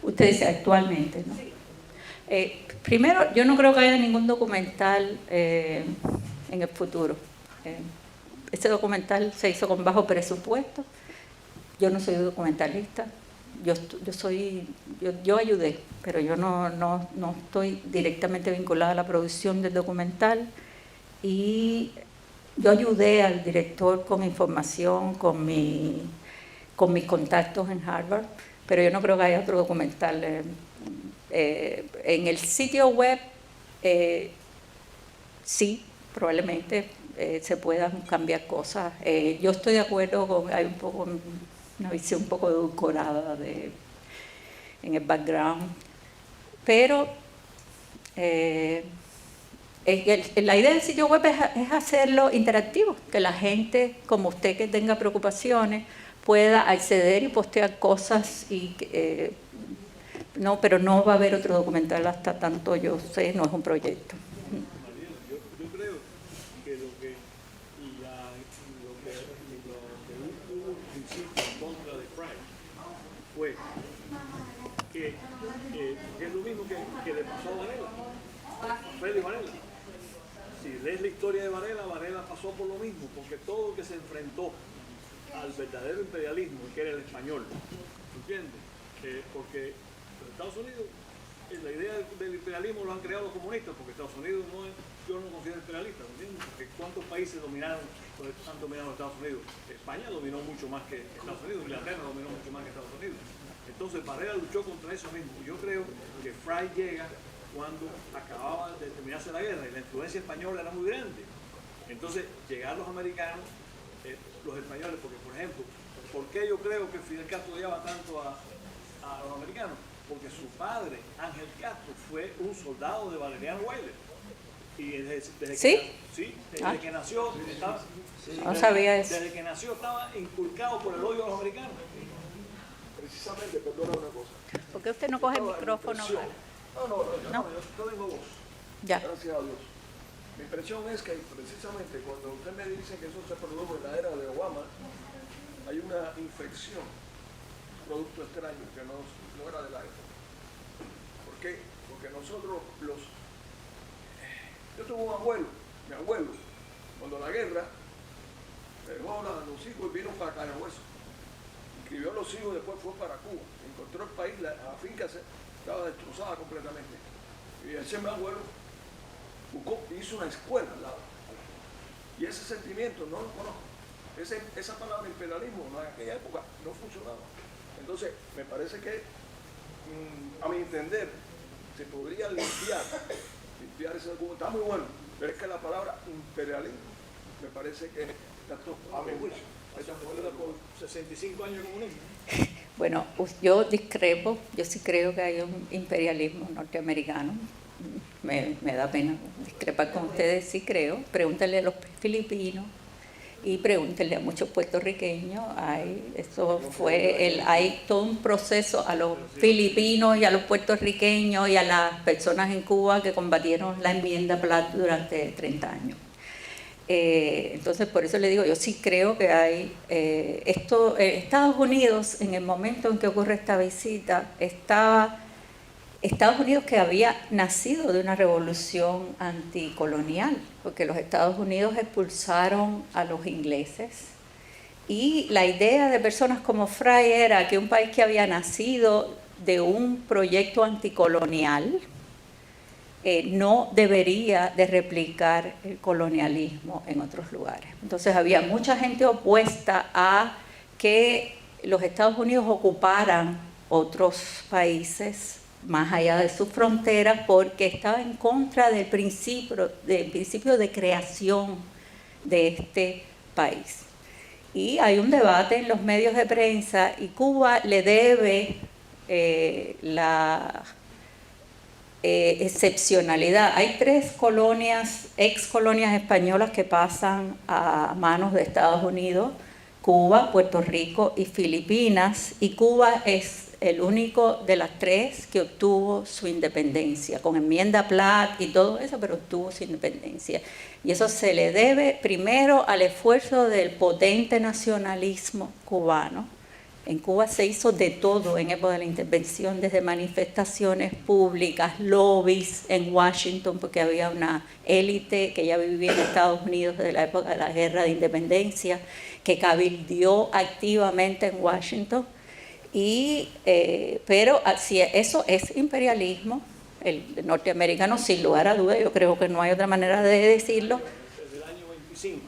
Usted dice actualmente, ¿no? Sí. Primero, yo no creo que haya ningún documental en el futuro. Este documental se hizo con bajo presupuesto. Yo no soy documentalista. Yo ayudé, pero yo no estoy directamente vinculada a la producción del documental. Y yo ayudé al director con información, con mis contactos en Harvard. Pero yo no creo que haya otro documental. En el sitio web, sí, probablemente se puedan cambiar cosas. Yo estoy de acuerdo con, hay una visión un poco edulcorada en el background, pero la idea del sitio web es hacerlo interactivo, que la gente como usted que tenga preocupaciones pueda acceder y postear cosas, pero no va a haber otro documental hasta tanto yo sé, no es un proyecto. Yo creo que lo que hubo un principio en contra de Fry fue que es lo mismo que le pasó a Varela, Freddy Varela. Si lees la historia de Varela, Varela pasó por lo mismo, porque todo el que se enfrentó al verdadero imperialismo, que era el español. ¿Entiendes? Porque los Estados Unidos, la idea del imperialismo lo han creado los comunistas, porque Estados Unidos no es, yo no considero imperialista, ¿entiendes? Porque ¿cuántos países han dominado los Estados Unidos? España dominó mucho más que Estados Unidos, Inglaterra dominó mucho más que Estados Unidos. Entonces Barrera luchó contra eso mismo. Yo creo que Fry llega cuando acababa de terminarse la guerra y la influencia española era muy grande. Entonces, llegar los americanos, los españoles, porque por ejemplo, ¿por qué yo creo que Fidel Castro odiaba tanto a los americanos? Porque su padre, Ángel Castro, fue un soldado de Valeriano Weyler. Y desde que nació, estaba, no sabía eso. Desde que nació estaba inculcado por el odio a los americanos. Precisamente, perdona una cosa. ¿Por qué usted no coge el micrófono? No, yo tengo voz. Ya. Gracias a Dios. Mi impresión es que precisamente cuando usted me dice que eso se produjo en la era de Obama, hay una infección, un producto extraño que no era de la época. ¿Por qué? Porque nosotros yo tuve un abuelo, mi abuelo, cuando la guerra dejó a los hijos y vino para Carahueso. Inscribió a los hijos y después fue para Cuba. Encontró el país, la finca estaba destrozada completamente. Y ese mi abuelo hizo una escuela al lado. Y ese sentimiento no lo conozco. Esa palabra imperialismo en aquella época no funcionaba. Entonces, me parece que, a mi entender, se podría limpiar ese documento. Está muy bueno, pero es que la palabra imperialismo me parece que está todo a mi juicio. Por 65 años de comunismo. Bueno, yo discrepo, yo sí creo que hay un imperialismo norteamericano. Me da pena discrepar con ustedes, sí creo. Pregúntenle a los filipinos y pregúntenle a muchos puertorriqueños. Hay todo un proceso a los filipinos y a los puertorriqueños y a las personas en Cuba que combatieron la enmienda Platt durante 30 años. Entonces, por eso le digo, yo sí creo que hay Estados Unidos, en el momento en que ocurre esta visita, Estados Unidos, que había nacido de una revolución anticolonial, porque los Estados Unidos expulsaron a los ingleses, y la idea de personas como Fry era que un país que había nacido de un proyecto anticolonial no debería de replicar el colonialismo en otros lugares. Entonces había mucha gente opuesta a que los Estados Unidos ocuparan otros países más allá de sus fronteras, porque estaba en contra del principio de creación de este país. Y hay un debate en los medios de prensa y Cuba le debe la excepcionalidad. Hay 3 colonias, ex colonias españolas que pasan a manos de Estados Unidos: Cuba, Puerto Rico y Filipinas, y Cuba es el único de las 3 que obtuvo su independencia, con enmienda Platt y todo eso, pero obtuvo su independencia. Y eso se le debe primero al esfuerzo del potente nacionalismo cubano. En Cuba se hizo de todo en época de la intervención, desde manifestaciones públicas, lobbies en Washington, porque había una élite que ya vivía en Estados Unidos desde la época de la guerra de independencia, que cabildeó activamente en Washington. Pero si eso es imperialismo, el norteamericano, sin lugar a duda, yo creo que no hay otra manera de decirlo. Desde el año 25.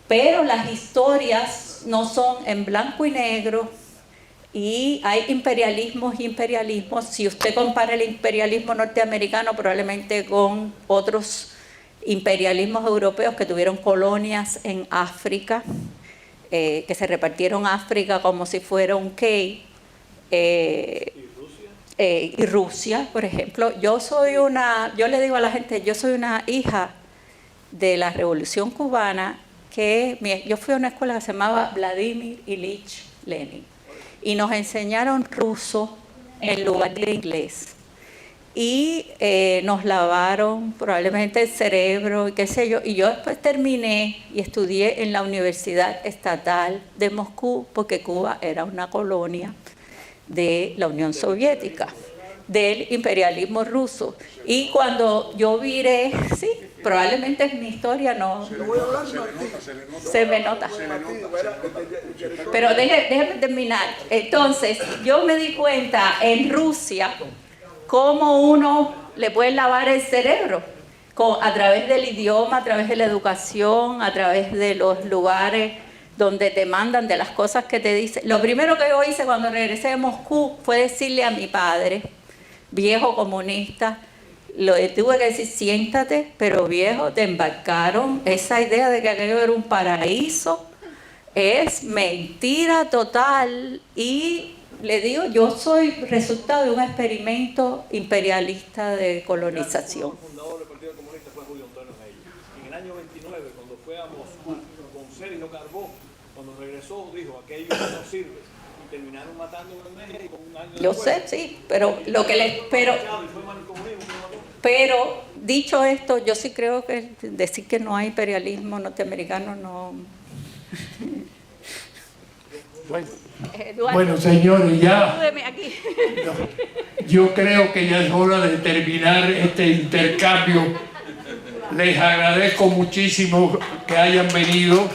Pero las historias no son en blanco y negro, y hay imperialismos y imperialismos. Si usted compara el imperialismo norteamericano probablemente con otros imperialismos europeos que tuvieron colonias en África, que se repartieron África como si fuera un cake, y Rusia, por ejemplo. Yo le digo a la gente, yo soy una hija de la Revolución Cubana, yo fui a una escuela que se llamaba Vladimir Ilich Lenin, y nos enseñaron ruso en lugar de inglés. Y nos lavaron probablemente el cerebro y qué sé yo. Y yo después terminé y estudié en la Universidad Estatal de Moscú, porque Cuba era una colonia de la Unión Soviética, del imperialismo ruso. Y cuando yo viré, sí, probablemente mi historia no... Se me nota. Pero déjeme terminar. Entonces, yo me di cuenta en Rusia cómo uno le puede lavar el cerebro a través del idioma, a través de la educación, a través de los lugares donde te mandan, de las cosas que te dicen. Lo primero que yo hice cuando regresé de Moscú fue decirle a mi padre, viejo comunista, tuve que decir, siéntate, pero viejo, te embarcaron. Esa idea de que aquello era un paraíso es mentira total. Y le digo, yo soy resultado de un experimento imperialista de colonización. El fundador del Partido Comunista fue Julio Antonio Mella. En el año 29, cuando fue a Moscú con Sergio Carbó, cuando regresó, dijo, aquello no sirve. Y terminaron matando a una y con un año Yo después, sé, sí, pero lo que les... Pero dicho esto, yo sí creo que decir que no hay imperialismo norteamericano no... Bueno, señores, ya aquí. yo creo que ya es hora de terminar este intercambio. Les agradezco muchísimo que hayan venido.